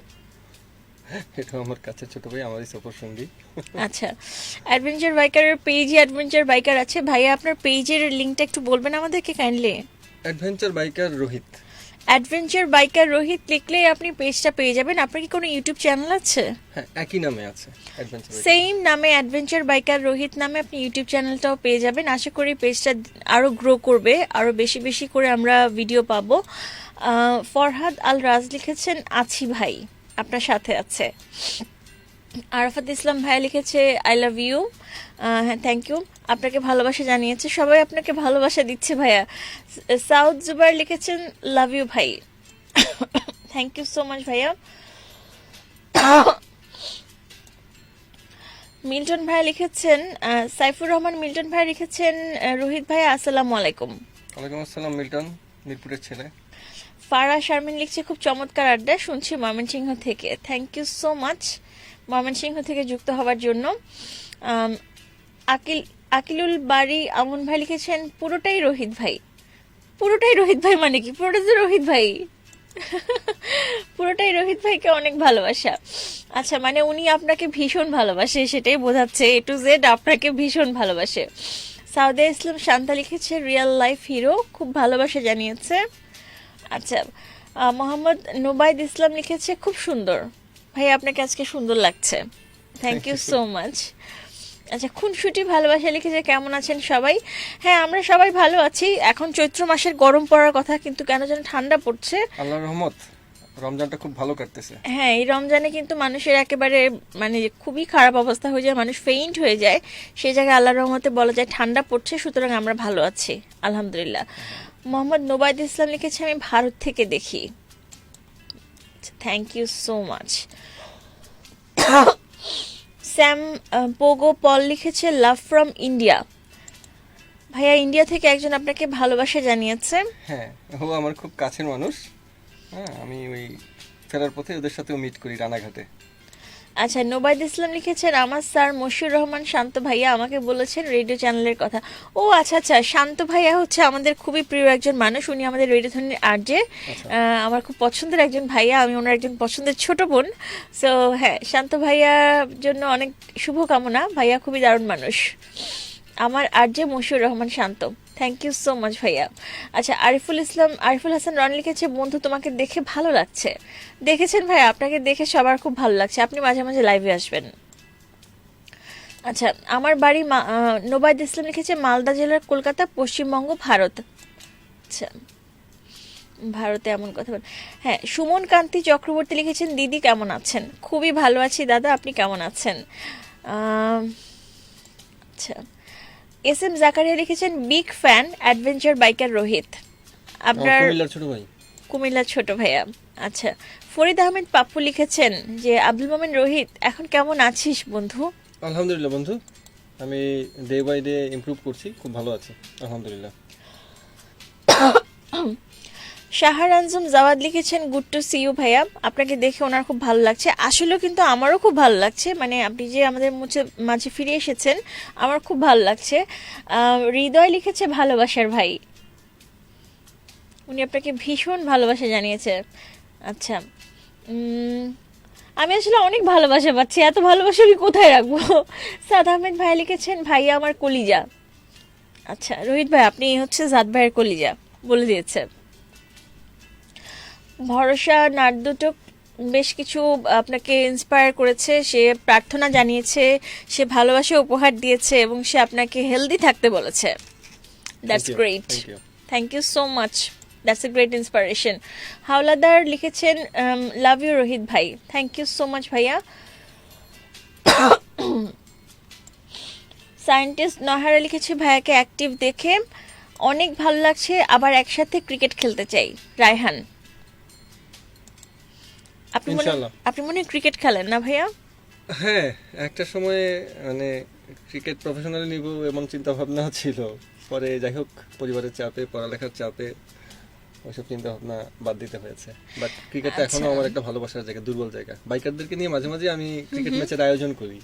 এটা আমার কাছে ছোট ভাই, আমারই সফর সঙ্গী। আচ্ছা, অ্যাডভেঞ্চার বাইকারের পেজে অ্যাডভেঞ্চার বাইকার আছে। ভাইয়া আপনার পেজের লিঙ্কটা একটু বলবেন আমাদেরকে kindly. Adventure biker Rohit. Adventure biker Rohit লিখলেই আপনি পেজটা পেয়ে যাবেন। আপনার কি কোনো ইউটিউব চ্যানেল আছে? হ্যাঁ, একই নামে আছে, অ্যাডভেঞ্চার বাইকার। সেম নামে অ্যাডভেঞ্চার বাইকার রোহিত নামে আপনি ইউটিউব চ্যানেলটাও পেয়ে যাবেন। আশা করি পেজটা আরও গ্রো করবে, আরও বেশি বেশি করে আমরা ভিডিও পাবো। ফরহাদ আল রাজ লিখেছেন আছি ভাই, আপনার সাথে আছে। আরাফাত ইসলাম ভাইয়া লিখেছে আই লাভ ইউ। হ্যাঁ, থ্যাংক ইউ, আপনাকে ভালোবাসা জানিয়েছে সবাই, আপনাকে ভালোবাসা দিচ্ছে ভাইয়া। সাউথ জুবাইর লিখেছেন লাভ ইউ ভাই। থ্যাংক ইউ সো মাচ ভাইয়া। মিল্টন ভাইয়া লিখেছেন, সাইফুর রহমান মিল্টন ভাইয়া লিখেছেন রোহিত ভাইয়া আসসালামু আলাইকুম। ওয়ালাইকুম আসসালাম মিল্টন, মিরপুরের ছেলে। ফারা শারমিন লিখছে খুব চমৎকার আড্ডা শুনছি ময়মনসিংহ থেকে। Thank you so much Mymensingh থেকে যুক্ত হওয়ার জন্য। আকিলুল বাড়ি আমন ভাই লিখেছেন পুরোটাই রোহিত ভাই। পুরোটাই রোহিত ভাই মানে কি? পুরোটা তো রোহিত ভাই। পুরোটাই রোহিত ভাইকে অনেক ভালোবাসা। আচ্ছা, মানে উনি আপনাকে ভীষণ ভালোবাসে, সেটাই বোঝাচ্ছে। এ টু জেড আপনাকে ভীষণ ভালোবাসে। সাউদে ইসলাম শান্তা লিখেছে রিয়েল লাইফ হিরো, খুব ভালোবাসা জানিয়েছে। আচ্ছা, মোহাম্মদ নোবাইদ ইসলাম লিখেছে খুব সুন্দর ভাই, আপনাকে আজকে সুন্দর লাগছে। Thank you so much. আচ্ছা, খুনসুটি ভালোবাসা লিখেছে কেমন আছেন সবাই? হ্যাঁ, আমরা সবাই ভালো আছি। এখন চৈত্র মাসের গরম পড়ার কথা, কিন্তু কেন যেন ঠান্ডা পড়ছে। আল্লাহর রহমত, রমজানটা খুব ভালো কাটতেছে। হ্যাঁ, এই রমজানে কিন্তু মানুষের একেবারে মানে খুবই খারাপ অবস্থা হয়ে যায়, মানুষ ফেইন্ট হয়ে যায়। সেই জায়গায় আল্লাহর রহমতে বলা যায় ঠান্ডা পড়ছে, সুতরাং আমরা ভালো আছি আলহামদুলিল্লাহ। মোহাম্মদ নোবাইদ ইসলাম লিখেছে আমি ভারত থেকে দেখি। Thank you so much. Sam Pogo Paul লিখেছে লাভ ফ্রম ইন্ডিয়া। ভাইয়া ইন্ডিয়া থেকে একজন আপনাকে ভালোবাসা জানিয়েছে। হ্যাঁ, ও আমার খুব কাছের মানুষ। হ্যাঁ, আমি ওই ফেরার পথে ওদের সাথেও মিট করি রানাঘাটে। আচ্ছা, নোবাইদ ইসলাম লিখেছেন আমার স্যার মশিউর রহমান শান্ত ভাইয়া আমাকে বলেছেন রেডিও চ্যানেলের কথা। ও আচ্ছা আচ্ছা, শান্ত ভাইয়া হচ্ছে আমাদের খুবই প্রিয় একজন মানুষ, উনি আমাদের রেডিও ধ্বনির আরজে। আমার খুব পছন্দের একজন ভাইয়া, আমি ওনার একজন পছন্দের ছোট বোন। সো হ্যাঁ, শান্ত ভাইয়ার জন্য অনেক শুভকামনা। ভাইয়া খুবই দারুণ মানুষ। আমার RJ Moshiur Rahman Shanto, thank you so much ভাইয়া। আচ্ছা, আরিফুল হাসান রন লিখেছে বন্ধু তোমাকে দেখে ভালো লাগছে। দেখেছেন ভাইয়া, আপনাকে দেখে সবার খুব ভালো লাগছে, আপনি মাঝে মাঝে লাইভে আসবেন। আচ্ছা, আমার বাড়ি নোবাইদ ইসলাম লিখেছে মালদা জেলার কলকাতা, পশ্চিমবঙ্গ, ভারত। আচ্ছা, ভারতে এমন কথা বল। হ্যাঁ, সুমন কান্তি চক্রবর্তী লিখেছেন দিদি কেমন আছেন? খুবই ভালো আছি দাদা, আপনি কেমন আছেন? আচ্ছা, এস এম জাকারিয়া লিখেছেন big fan adventure biker Rohit. আপনার কুমিল্লার ছোট ভাই। কুমিল্লার ছোট ভাইয়া। আচ্ছা, ফরিদ আহমেদ পাপ্পু লিখেছেন যে আব্দুল মোমেন রোহিত এখন কেমন আছিস বন্ধু? আলহামদুলিল্লাহ বন্ধু, আমি ডে বাই ডে ইমপ্রুভ করছি, খুব ভালো আছি আলহামদুলিল্লাহ। শাহার আনজুম জাওয়াদ লিখেছেন গুড টু সি ইউ ভাইয়া, আপনাকে দেখে ওনার খুব ভালো লাগছে। আসলেও কিন্তু আমারও খুব ভালো লাগছে, মানে আপনি যে আমাদের মাঝে ফিরে এসেছেন আমার খুব ভালো লাগছে। হৃদয় লিখেছে ভালোবাসার ভাই, উনি আপনাকে ভীষণ ভালোবাসা জানিয়েছে। আচ্ছা, আমি আসলে অনেক ভালোবাসা পাচ্ছি, এত ভালোবাসা আমি কোথায় রাখবো। সাদ আহমেদ ভাই লিখেছেন ভাইয়া আমার কলিজা। আচ্ছা রোহিত ভাই, আপনি হচ্ছে জাদ ভাইয়ের কলিজা বলে দিয়েছে। ভরসা নার্দুটক বেশ কিছু আপনাকে ইন্সপায়ার করেছে, সে প্রার্থনা জানিয়েছে, সে ভালোবাসা উপহার দিয়েছে এবং সে আপনাকে হেলদি থাকতে বলেছে। That's great, thank you so much, that's a great inspiration. Howlader লিখেছেন লাভ ইউ রোহিত ভাই, থ্যাংক ইউ সো মাচ ভাইয়া। সায়েন্টিস্ট নহারা লিখেছে ভাইয়াকে অ্যাক্টিভ দেখে অনেক ভালো লাগছে, আবার একসাথে ক্রিকেট খেলতে চাই। রায়হান, আপনি মনে হয় ক্রিকেট খেলেন না ভাইয়া? হ্যাঁ, একটা সময় মানে ক্রিকেট প্রফেশনালি নিব এমন চিন্তা ভাবনা ছিল, পরে যাই হোক পরিবারের চাপে, পড়ালেখার চাপে ওইসব চিন্তা ভাবনা বাদ দিতে হয়েছে। বাট ক্রিকেটটা এখনো আমার একটা ভালোবাসার জায়গা, দুর্বল জায়গা। বাইকারদেরকে নিয়ে মাঝে মাঝে আমি ক্রিকেট ম্যাচের আয়োজন করি,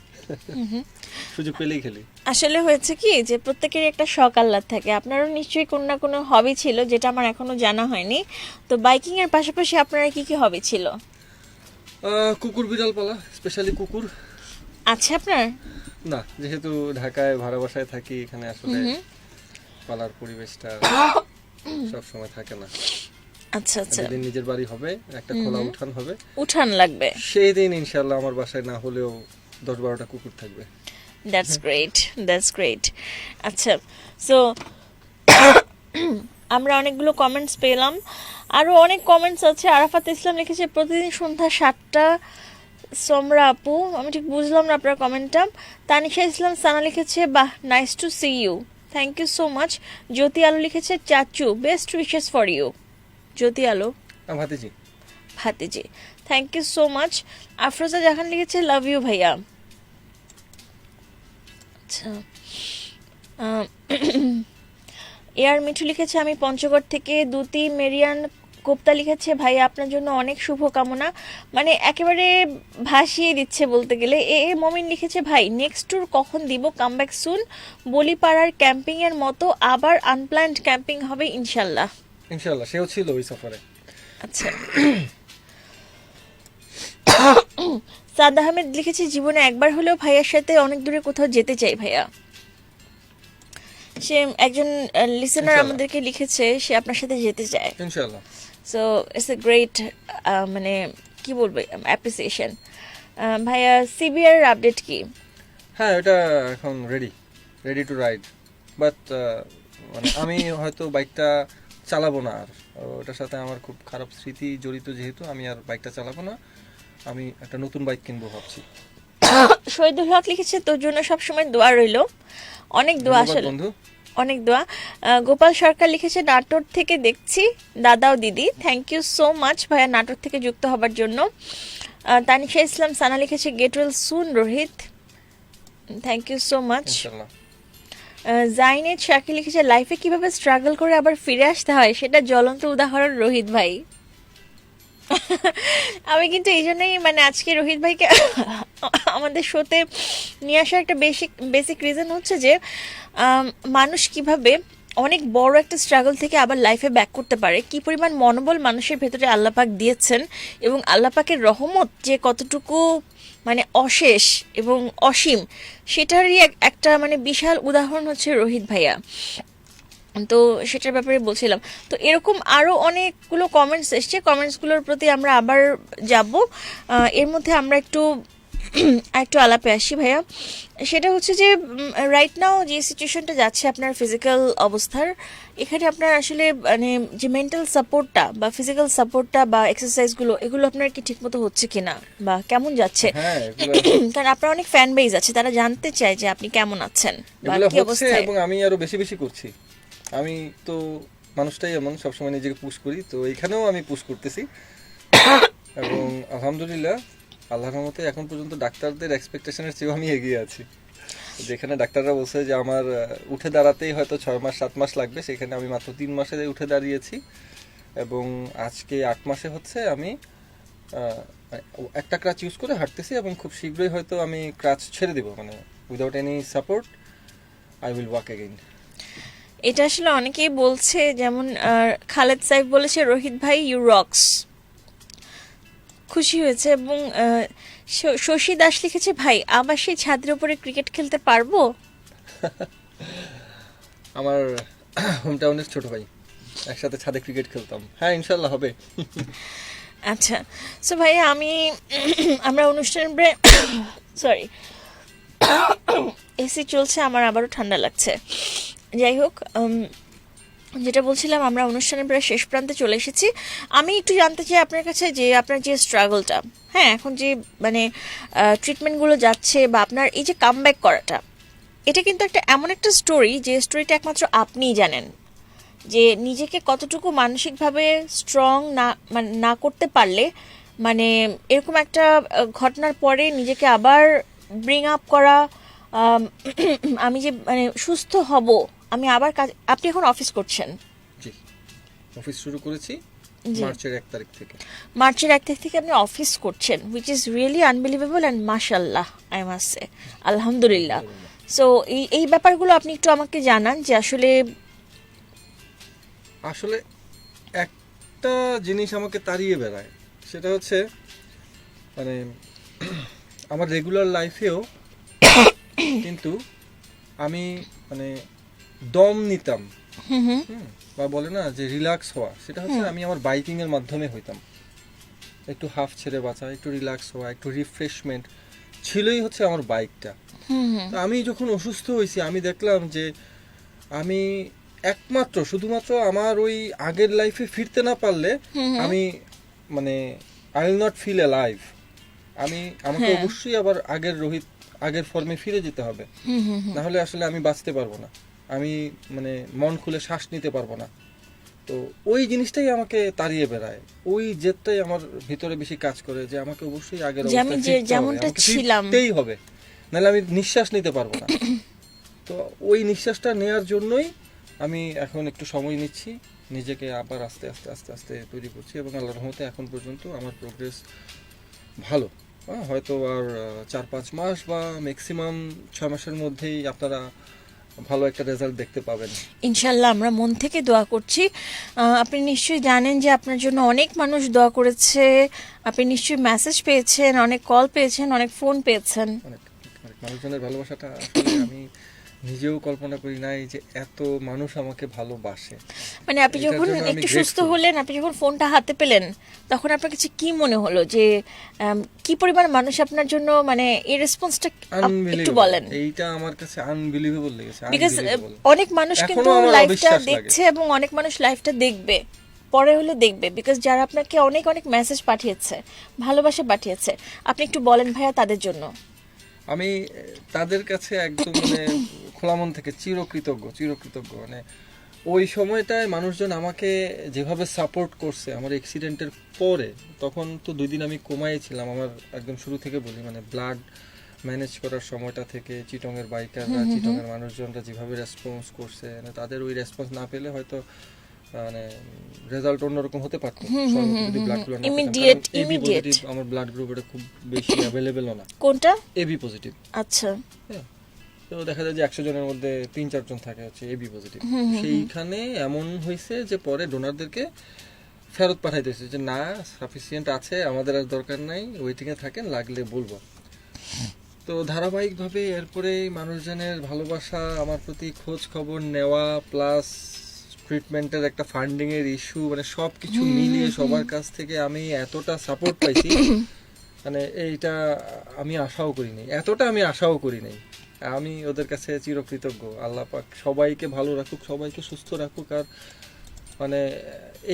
সুযোগ পেলেই খেলি। আসলে হয়েছে কি যে প্রত্যেকেরই একটা শখ আহ্লাদ থাকে, আপনারও নিশ্চয়ই কোনো না কোনো হবি ছিল যেটা আমার এখনো জানা হয়নি। তো বাইকিং এর পাশাপাশি আপনার কি কি হবি ছিল? কুকুর বিড়াল পালা, স্পেশালি কুকুর। আছে আপনার? না, যেহেতু ঢাকায় ভাড়া বাসায় থাকি, এখানে আসলে পালার পরিবেশটা সব সময় থাকে না। আচ্ছা আচ্ছা, যেদিন নিজের বাড়ি হবে, একটা খোলা উঠান হবে, উঠান লাগবে, সেই দিন ইনশাআল্লাহ আমার বাসায় না হলেও 10-12টা কুকুর থাকবে। That's great, that's great. আচ্ছা, সো আমরা অনেকগুলো কমেন্টস পেলাম, আরও অনেক কমেন্টস আছে। আরাফাত ইসলাম লিখেছে প্রতিদিন সন্ধ্যা 7টা। সোমরা আপু, আমি ঠিক বুঝলাম না আপনার কমেন্টটা। তানিশা ইসলাম সানা লিখেছে বাহ, nice to see you, thank you so much. Jyoti Alo লিখেছে চাচু, best wishes for you. Jyoti Alo ভাতিজি, ভাতিজি, thank you so much. Afroza Jahan লিখেছে লাভ ইউ ভাইয়া। আচ্ছা, এআর মিঠু লিখেছে আমি পঞ্চগড় থেকে। দুতি মেরিয়ান কোপ্তা লিখেছে ভাই আপনার জন্য অনেক শুভ কামনা, মানে একেবারে ভাসিয়ে দিচ্ছে বলতে গেলে। এ এ মমিন লিখেছে ভাই নেক্সট ট্যুর কখন দিব, কাম ব্যাক সুন। বলিপাড়ার ক্যাম্পিং এর মতো আবার আনপ্ল্যান্ড ক্যাম্পিং হবে ইনশাল্লাহ। ইনশাআল্লাহ, সেও ছিল ওই সফরে। আচ্ছা, সাদ আহমেদ লিখেছে জীবনে একবার হলেও ভাইয়ার সাথে অনেক দূরে কোথাও যেতে চাই ভাইয়া। সে একজন লিসেনার ইনশাআল্লাহ। আমাদেরকে লিখেছে সে আপনার সাথে যেতে চায়। ইনশাআল্লাহ। সো ইটস এ গ্রেট, মানে কি বলবো, অ্যাপ্রিসিয়েশন। ভাইয়া সিবিআর আপডেট কি? হ্যাঁ, এটা এখন রেডি টু রাইড, বাট মানে আমি হয়তো বাইকটা চালাবো না আর। ওটার সাথে আমার খুব খারাপ স্মৃতি জড়িত, যেহেতু আমি আর বাইকটা চালাবো না। আমি একটা নতুন বাইক কিনবো ভাবছি। শহীদুল হক লিখেছে তোর জন্য সবসময় দোয়া রইলো, অনেক দোয়া ধন্যবাদ আসলে, বন্ধু। অনেক দোয়া। গোপাল সরকার লিখেছে নাটোর থেকে দেখছি দাদা ও দিদি, থ্যাংক ইউ সো মাচ ভাইয়া নাটোর থেকে যুক্ত হবার জন্য। তানিশা ইসলাম সানা লিখেছে get well soon Rohit, thank you so much. ইনশাআল্লাহ। জাইনেদ শাকিল লিখেছে লাইফে কিভাবে স্ট্রাগল করে আবার ফিরে আসতে হয় সেটা জ্বলন্ত উদাহরণ রোহিত ভাই। আমি কিন্তু এই জন্যই মানে আজকে রোহিত ভাইকে আমাদের শোতে নিয়ে আসার একটা বেসিক রিজন হচ্ছে যে মানুষ কিভাবে অনেক বড় একটা স্ট্রাগল থেকে আবার লাইফে ব্যাক করতে পারে, কি পরিমাণ মনোবল মানুষের ভেতরে আল্লাপাক দিয়েছেন, এবং আল্লাপাকের রহমত যে কতটুকু মানে অশেষ এবং অসীম, সেটারই একটা মানে বিশাল উদাহরণ হচ্ছে রোহিত ভাইয়া। তো সেটার ব্যাপারে বলছিলাম। তো এরকম আরও অনেকগুলো কমেন্টস এসছে, কমেন্টসগুলোর প্রতি আমরা আবার যাব। এর মধ্যে আমরা একটু আলাপে আসি ভাইয়া। সেটা হচ্ছে যে রাইট নাও যে সিচুয়েশনটা যাচ্ছে আপনার ফিজিক্যাল অবস্থার, এখানে আপনার আসলে মানে যে মেন্টাল সাপোর্টটা বা ফিজিক্যাল সাপোর্টটা বা এক্সারসাইজগুলো, এগুলো আপনার কি ঠিকমতো হচ্ছে কিনা বা কেমন যাচ্ছে? হ্যাঁ, কারণ আপনার অনেক ফ্যান বেজ আছে, তারা জানতে চায় যে আপনি কেমন আছেন বা এগুলো কি হচ্ছে, অবস্থায়। এবং আমি আরো বেশি বেশি করছি। আমি তো মানুষটাই এমন, সবসময় নিজেকে পুশ করি, তো এখানেও আমি পুশ করতেছি। এবং আলহামদুলিল্লাহ, আল্লাহর রহমতে এখন পর্যন্ত ডাক্তারদের এক্সপেকটেশনের চেয়েও আমি এগিয়ে আছি। যেখানে ডাক্তাররা বলছে যে আমার উঠে দাঁড়াতেই হয়তো 6 মাস 7 মাস লাগবে, সেখানে আমি মাত্র 3 মাসে উঠে দাঁড়িয়েছি। এবং আজকে 8 মাসে হচ্ছে আমি একটা ক্রাচ ইউজ করে হাঁটতেছি, এবং খুব শীঘ্রই হয়তো আমি ক্রাচ ছেড়ে দিব, মানে without any support I will walk again. এটা আসলে অনেকেই বলছে, যেমন খালেদ সাহেব বলেছে রোহিত ভাই ইউ রক্স, খুশি হয়েছে। এবং শশী দাস লিখেছে ভাই আবার সেই ছাদের উপরে ক্রিকেট খেলতে পারবো? আমার হোম টাউনের ছোট ভাই, একসাথে ছাদে ক্রিকেট খেলতাম। হ্যাঁ, ইনশাল্লাহ হবে। আচ্ছা, সো ভাইয়া আমরা অনুষ্ঠানে সরি, এসি চলছে, আমার আবারও ঠান্ডা লাগছে। যাই হোক, যেটা বলছিলাম, আমরা অনুষ্ঠানের প্রায় শেষ প্রান্তে চলে এসেছি। আমি একটু জানতে চাই আপনার কাছে যে আপনার যে স্ট্রাগলটা, হ্যাঁ এখন যে মানে ট্রিটমেন্টগুলো যাচ্ছে বা আপনার এই যে কামব্যাক করাটা, এটা কিন্তু একটা এমন একটা স্টোরি যে স্টোরিটা একমাত্র আপনিই জানেন, যে নিজেকে কতটুকু মানসিকভাবে স্ট্রং না করতে পারলে মানে এরকম একটা ঘটনার পরে নিজেকে আবার ব্রিং আপ করা, আমি যে মানে সুস্থ হব, আমি আবার কাজ। আপনি এখন অফিস করছেন? জি, অফিস শুরু করেছি জি। মার্চের 1 তারিখ থেকে। মার্চের 1 তারিখ থেকে আপনি অফিস করছেন, which is really unbelievable and মাশাআল্লাহ, আই মাস্ট সে আলহামদুলিল্লাহ। সো এই ব্যাপারগুলো আপনি একটু আমাকে জানান যে আসলে একটা জিনিস আমাকে তাড়িয়ে বেড়ায়, সেটা হচ্ছে মানে আমার রেগুলার লাইফেও কিন্তু আমি মানে দম নিতাম, বা বলে না যে রিল্যাক্স হওয়া, সেটা হচ্ছে আমি আমার বাইকিং এর মাধ্যমে হইতাম। একটু হাফ ছেড়ে বাঁচা, একটু রিল্যাক্স হওয়া, একটু রিফ্রেশমেন্ট ছিলই হচ্ছে আমার বাইকটা। তো আমি যখন অসুস্থ হয়েছি আমি দেখলাম যে আমি একমাত্র শুধুমাত্র আমার ওই আগের লাইফে ফিরতে না পারলে আমি মানে I will not feel alive. আমাকে অবশ্যই আবার আগের ফর্মে ফিরে যেতে হবে, না হলে আসলে আমি বাঁচতে পারবো না, আমি মানে মন খুলে শ্বাস নিতে পারবো না। তো ওই জিনিসটাই আমাকে তাড়িয়ে বেড়ায়, ওই জেদটাই আমার ভিতরে বেশি কাজ করে যে আমাকে অবশ্যই আগের যে আমি অবস্থায় ফিরতে হবে, যেমনটা আমাকে ছিলাম ফিরতেই হবে, নাহলে আমি নিঃশ্বাস নিতে পারবো না। তো ওই নিঃশ্বাসটা নেওয়ার জন্যই আমি এখন একটু সময় নিচ্ছি, নিজেকে আবার আস্তে আস্তে আস্তে আস্তে তৈরি করছি, এবং আল্লাহর রহমতে এখন পর্যন্ত আমার প্রোগ্রেস ভালো। হয়তো আর 4-5 মাস বা ম্যাক্সিমাম 6 মাসের মধ্যেই আপনারা ভালো একটা রেজাল্ট দেখতে পাবেন ইনশাল্লাহ। আমরা মন থেকে দোয়া করছি। আপনি নিশ্চয়ই জানেন যে আপনার জন্য অনেক মানুষ দোয়া করেছে, আপনি নিশ্চয়ই মেসেজ পেয়েছেন, অনেক কল পেয়েছেন, অনেক ফোন পেয়েছেন। অনেক অনেক মানুষজনের ভালোবাসাটা আসলে আমি নিজেও কল্পনা করি নাই যে এত মানুষ আমাকে ভালোবাসে। মানে আপনি এটার যখন জন্য আমি একটু সুস্থ grateful। হলেন, আপনি যখন ফোনটা হাতে পেলেন, তখন আপনার কাছে কি মনে হলো যে কি পরিমাণ মানুষ আপনার জন্য মানে এই রেসপন্সটা একটু আনবিলিভেবল, বলেন। এইটা আমার কাছে আনবিলিভেবল লেগেছে, বিকজ আনবিলিভেবল। অনেক মানুষ এখনো কিন্তু আমার লাইফটা অবিশ্বাস লাগে। দেখছে এবং অনেক মানুষ লাইফটা দেখবে, পরে হলে দেখবে, বিকজ যারা আপনাকে অনেক অনেক মেসেজ পাঠিয়েছে, ভালোবাসা পাঠিয়েছে, আপনি একটু বলেন ভাইয়া তাদের জন্য। আমি তাদের কাছে একদম মানে খোলা মন থেকে চিরকৃতজ্ঞ। মানে ওই সময়টায় মানুষজন আমাকে যেভাবে সাপোর্ট করছে আমার অ্যাক্সিডেন্টের পরে, তখন তো 2 দিন আমি কোমায় ছিলাম। আমার একদম শুরু থেকে বলি, মানে ব্লাড ম্যানেজ করার সময়টা থেকে চিটংয়ের বাইকাররা, চিটংয়ের মানুষজনরা যেভাবে রেসপন্স করছে, মানে তাদের ওই রেসপন্স না পেলে হয়তো মানে রেজাল্ট অন্যরকম হতে পারতো। যদি ব্লাডগুলো না Immediate, এবি immediate। পজিটিভ আমার ব্লাড গ্রুপে খুব বেশি অ্যাভেলেবেলও না, কোনটা? AB positive. আচ্ছা, হ্যাঁ, তো দেখা যায় যে 100 জনের মধ্যে 3-4 জন থাকে হচ্ছে এবি পজিটিভ। সেইখানে এমন হয়েছে যে পরে ডোনারদেরকে ফেরত পাঠাইতেছে যে না, সাফিসিয়েন্ট আছে, আমাদের আর দরকার নাই, ওয়েটিং এ থাকেন, লাগলে বলবো। তো ধারাবাহিকভাবে এরপরে মানুষজনের ভালোবাসা, আমার প্রতি খোঁজ খবর নেওয়া, প্লাস ট্রিটমেন্টের একটা ফান্ডিং এর ইস্যু, মানে সবকিছু মিলিয়ে সবার কাছ থেকে আমি এতটা সাপোর্ট পাইছি, মানে এইটা আমি আশাও করিনি, এতটা আমি আশাও করি নাই। আমি ওদের কাছে চিরকৃতজ্ঞ। আল্লাহ পাক সবাইকে ভালো রাখুক, সবাইকে সুস্থ রাখুক। আর মানে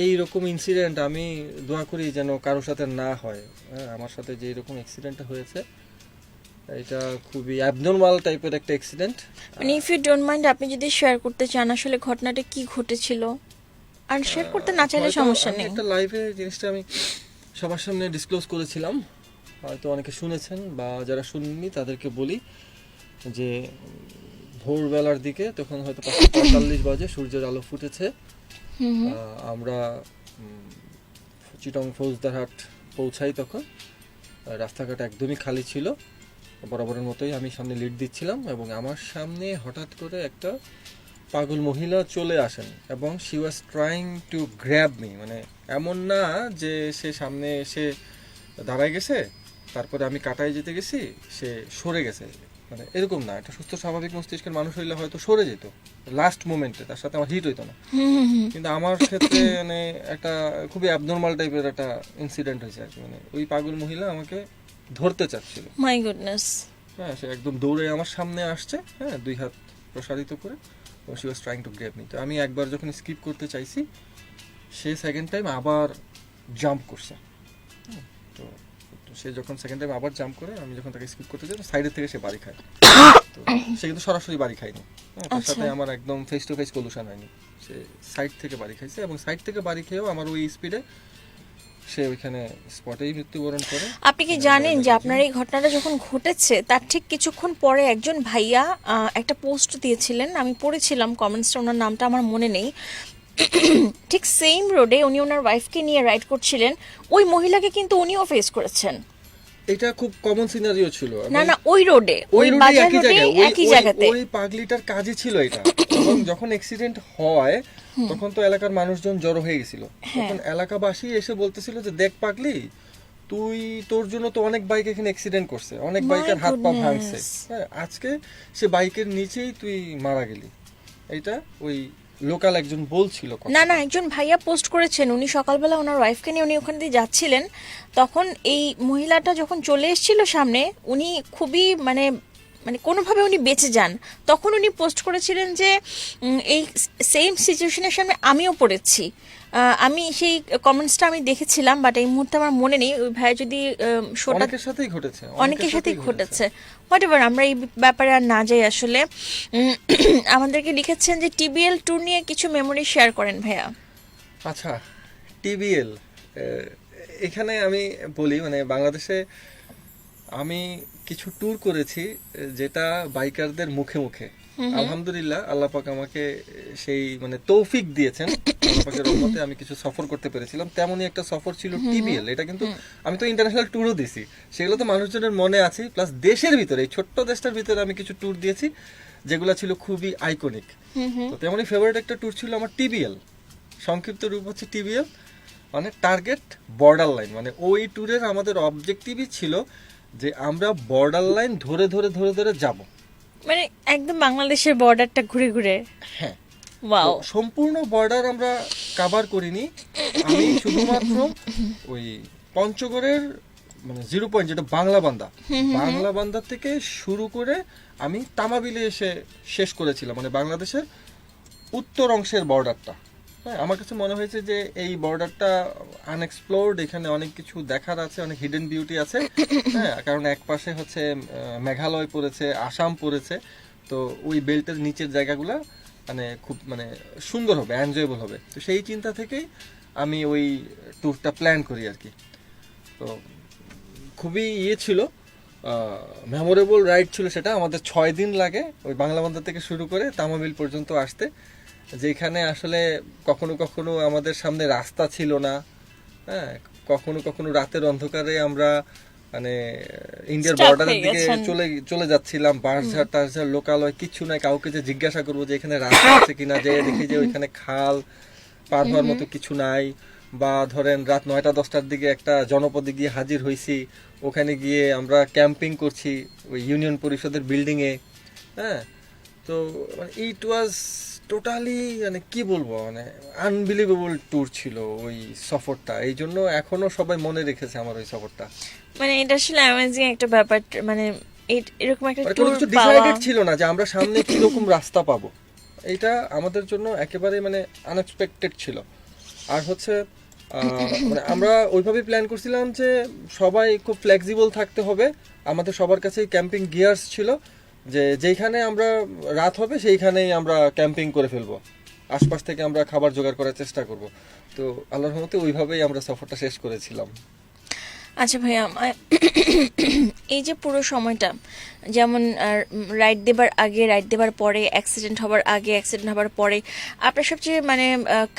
এই রকম ইনসিডেন্ট আমি দোয়া করি যেন কারোর সাথে না হয়। আমার সাথে যে এরকম অ্যাক্সিডেন্টটা হয়েছে, এটা খুবই অ্যাবনর্মাল টাইপের একটা অ্যাক্সিডেন্ট। মানে ইফ ইউ ডোন্ট মাইন্ড, আপনি যদি শেয়ার করতে চান আসলে ঘটনাটা কি ঘটেছিল, আর শেয়ার করতে না চাইলে হয়তো সমস্যা আমি নেই। একটা লাইভে জিনিসটা আমি সবার সামনে ডিসক্লোজ করেছিলাম, হয়তো অনেকে শুনেছেন, বা যারা শুনেননি তাদেরকে বলি যে ভোরবেলার দিকে, তখন হয়তো 5:45 বাজে, সূর্যের আলো ফুটেছে। আমরা চিটং ফৌজদারহাট পৌঁছাই, তখন রাস্তাঘাট একদমই খালি ছিল, বরাবরের মতোই আমি সামনে লিড দিচ্ছিলাম, এবং আমার সামনে হঠাৎ করে একটা পাগল মহিলা চলে আসেন, এবং she was trying to grab me. মানে এমন না যে সে সামনে এসে দাঁড়ায় গেছে, তারপরে আমি কাটায় যেতে গেছি, সে সরে গেছে, মানে এরকম না। একটা সুস্থ স্বাভাবিক মস্তিষ্কের মানুষ হইলে হয়তো সরে যেত লাস্ট মোমেন্টে, তার সাথে আমার হিট হইতো না। কিন্তু আমার ক্ষেত্রে মানে একটা খুবই অ্যাবনর্মাল টাইপের একটা ইনসিডেন্ট হয়েছে আর কি। মানে ওই পাগল মহিলা আমাকে ধরতে চাচ্ছিল। My goodness. হ্যাঁ, সে একদম দৌড়ে আমার সামনে আসছে, হ্যাঁ, 2 হাত প্রসারিত করে, she was trying to grab me. তো আমি একবার যখন স্কিপ করতে চাইছি, সে সেকেন্ড টাইম আবার জাম্প করছে। তো তো সে যখন সেকেন্ড টাইম আবার জাম্প করে, আমি যখন তাকে স্কিপ করতে যাই, সাইডের থেকে সে বাড়ি খায়। তো সে কিন্তু সরাসরি বাড়ি খায়নি, তার সাথে আমার একদম ফেস টু ফেস কলুশন হয়নি, সে সাইড থেকে বাড়ি খাইছে, এবং সাইড থেকে বাড়ি খেয়েও আমার ওই স্পিডে সে ওইখানে স্পটেই মৃত্যুবরণ করে। আপনি কি জানেন যে আপনার এই ঘটনাটা যখন ঘটেছে তার ঠিক কিছুক্ষণ পরে একজন ভাইয়া একটা পোস্ট দিয়েছিলেন, আমি পড়েছিলাম কমেন্টসটা, ওনার নামটা আমার মনে নেই। ঠিক সেম রোডে উনি ওনার ওয়াইফকে নিয়ে রাইড করছিলেন, ওই মহিলাকে কিন্তু উনিও ফেস করেছেন। এটা খুব কমন সিনারিও ছিল। না না, ওই রোডে, ওই রোডে বাজার একই রোডে জায়গায়, একই জায়গাতে। ওই পাগলিটার কাজই ছিল এটা। এবং যখন অ্যাক্সিডেন্ট হয়, তখন তো এলাকার মানুষজন জড়ো হয়ে গেছিল, তখন এলাকাবাসী এসে বলতেছিল যে দেখ পাগলি, তোর জন্য তো অনেক বাইক এখানে অ্যাক্সিডেন্ট করছে, অনেক My বাইকের হাত পা ভাঙছে, goodness. হ্যাঁ, আজকে সে বাইকের নিচেই তুই মারা গেলি। এইটা ওই লোকাল একজন বলছিল কথা। না না, একজন ভাইয়া পোস্ট করেছেন, উনি সকালবেলা ওনার ওয়াইফকে নিয়ে উনি ওখান দিয়ে যাচ্ছিলেন, তখন এই মহিলাটা যখন চলে এসেছিল সামনে, উনি খুবই মানে মানে কোনোভাবে উনি বেঁচে যান। তখন উনি পোস্ট করেছিলেন যে এই সেম সিচুয়েশনের সামনে আমিও পড়েছি। আমি সেই কমেন্টসটা আমি দেখেছিলাম, বাট এই মুহূর্তে আমার মনে নেই। ওই ভাইয়া যদি শোটা অনেকের সাথেই ঘটেছে, অনেকের সাথেই ঘটেছে, হোয়াটএভার, আমরা এই ব্যাপারে আর না যাই আসলে। আমাদেরকে লিখেছেন যে টিবিএল ট্যুর নিয়ে কিছু মেমোরি শেয়ার করেন ভাইয়া। আচ্ছা, টিবিএল, এখানে আমি বলি মানে বাংলাদেশে আমি কিছু ট্যুর করেছি যেটা বাইকারদের মুখে মুখে। আলহামদুলিল্লাহ, আল্লাহ পাক আমাকে সেই মানে তৌফিক দিয়েছেন, আল্লাহ পাকের রহমতে আমি কিছু সফর করতে পেরেছিলাম। তেমনই একটা সফর ছিল টিবিএল। এটা কিন্তু আমি তো ইন্টারন্যাশনাল ট্যুরও দিছি, সেগুলো তো মানুষজনের মনে আছে, প্লাস দেশের ভিতরে, এই ছোট্ট দেশটার ভিতরে আমি কিছু ট্যুর দিয়েছি যেগুলো ছিল খুবই আইকনিক। তো তেমনই ফেভারিট একটা ট্যুর ছিল আমার টিবিএল, সংক্ষিপ্ত রূপ হচ্ছে টিবিএল, মানে টার্গেট বর্ডার লাইন। মানে ওই ট্যুরের আমাদের অবজেক্টিভই ছিল যে আমরা বর্ডার লাইন ধরে ধরে ধরে ধরে যাব, মানে একদম বাংলাদেশের বর্ডারটা ঘুরে ঘুরে। হ্যাঁ। ওয়াও। তো সম্পূর্ণ বর্ডার আমরা কভার করিনি, আমি শুধুমাত্র ওই পঞ্চগড়ের মানে 0 পয়েন্ট, যেটা বাংলাবান্ধা, বাংলাবান্ধা থেকে শুরু করে আমি তামাবিলে এসে শেষ করেছিলাম, মানে বাংলাদেশের উত্তর অংশের বর্ডারটা। হ্যাঁ, আমার কাছে মনে হয়েছে যে এই বর্ডারটা আনএক্সপ্লোরড, এখানে অনেক কিছু দেখার আছে, অনেক হিডেন বিউটি আছে। হ্যাঁ, কারণ এক পাশে হচ্ছে মেঘালয় পড়েছে, আসাম পড়েছে, তো ওই বেল্টের নিচের জায়গাগুলো মানে খুব মানে সুন্দর হবে, এনজয়েবল হবে। তো সেই চিন্তা থেকেই আমি ওই ট্যুরটা প্ল্যান করি আর কি। তো খুবই ছিল, মেমোরেবল রাইড ছিল সেটা। আমাদের 6 দিন লাগে ওই বাংলাবান্ধা থেকে শুরু করে তামাবিল পর্যন্ত আসতে, যেখানে আসলে কখনো কখনো আমাদের সামনে রাস্তা ছিল না, হ্যাঁ, কখনো কখনো রাতের অন্ধকারে আমরা মানে ইন্ডিয়ার Stuck বর্ডারের হয়ে দিকে গেছেন। চলে যাচ্ছিলাম, বাঁশঝাড় টাশঝাড় লোকালয় কিচ্ছু নাই, কাউকে যে জিজ্ঞাসা করবো যে এখানে রাস্তা আছে কিনা, যে দেখি যে ওইখানে খাল পার হওয়ার মতো কিছু নাই। বা ধরেন রাত 9টা-10টার দিকে একটা জনপদে গিয়ে হাজির হয়েছি, ওখানে গিয়ে আমরা ক্যাম্পিং করছি ওই ইউনিয়ন পরিষদের বিল্ডিং এ। হ্যাঁ, তো মানে ইট ওয়াজ টোটালি মানে কি বলবো, মানে আনবিলিভেবল ট্যুর ছিল ওই সফরটা। এই জন্য এখনো সবাই মনে রেখেছে আমার ওই সফরটা। মানে এটা আসলে অ্যামেজিং একটা ব্যাপার, মানে এরকম একটা মানে কোনো ট্যুর কিছু পাওয়া। ডিসাইডেড ছিল না যে আমরা সামনে কিরকম রাস্তা পাবো, এটা আমাদের জন্য একেবারে মানে আনএক্সপেক্টেড ছিল। আর হচ্ছে মানে আমরা ওইভাবে প্ল্যান করছিলাম যে সবাই খুব ফ্লেক্সিবল থাকতে হবে, আমাদের সবার কাছেই ক্যাম্পিং গিয়ার্স ছিল, যে যেখানে আমরা রাত হবে সেইখানেই আমরা ক্যাম্পিং করে ফেলবো, আশপাশ থেকে আমরা খাবার জোগাড় করার চেষ্টা করব। তো আল্লাহর রহমতে ওইভাবেই আমরা সফরটা শেষ করেছিলাম। আচ্ছা ভাইয়া, এই যে পুরো সময়টা, যেমন রাইড দেবার আগে, রাইড দেবার পরে, অ্যাক্সিডেন্ট হবার আগে, অ্যাক্সিডেন্ট হবার পরে, আপনার সবচেয়ে মানে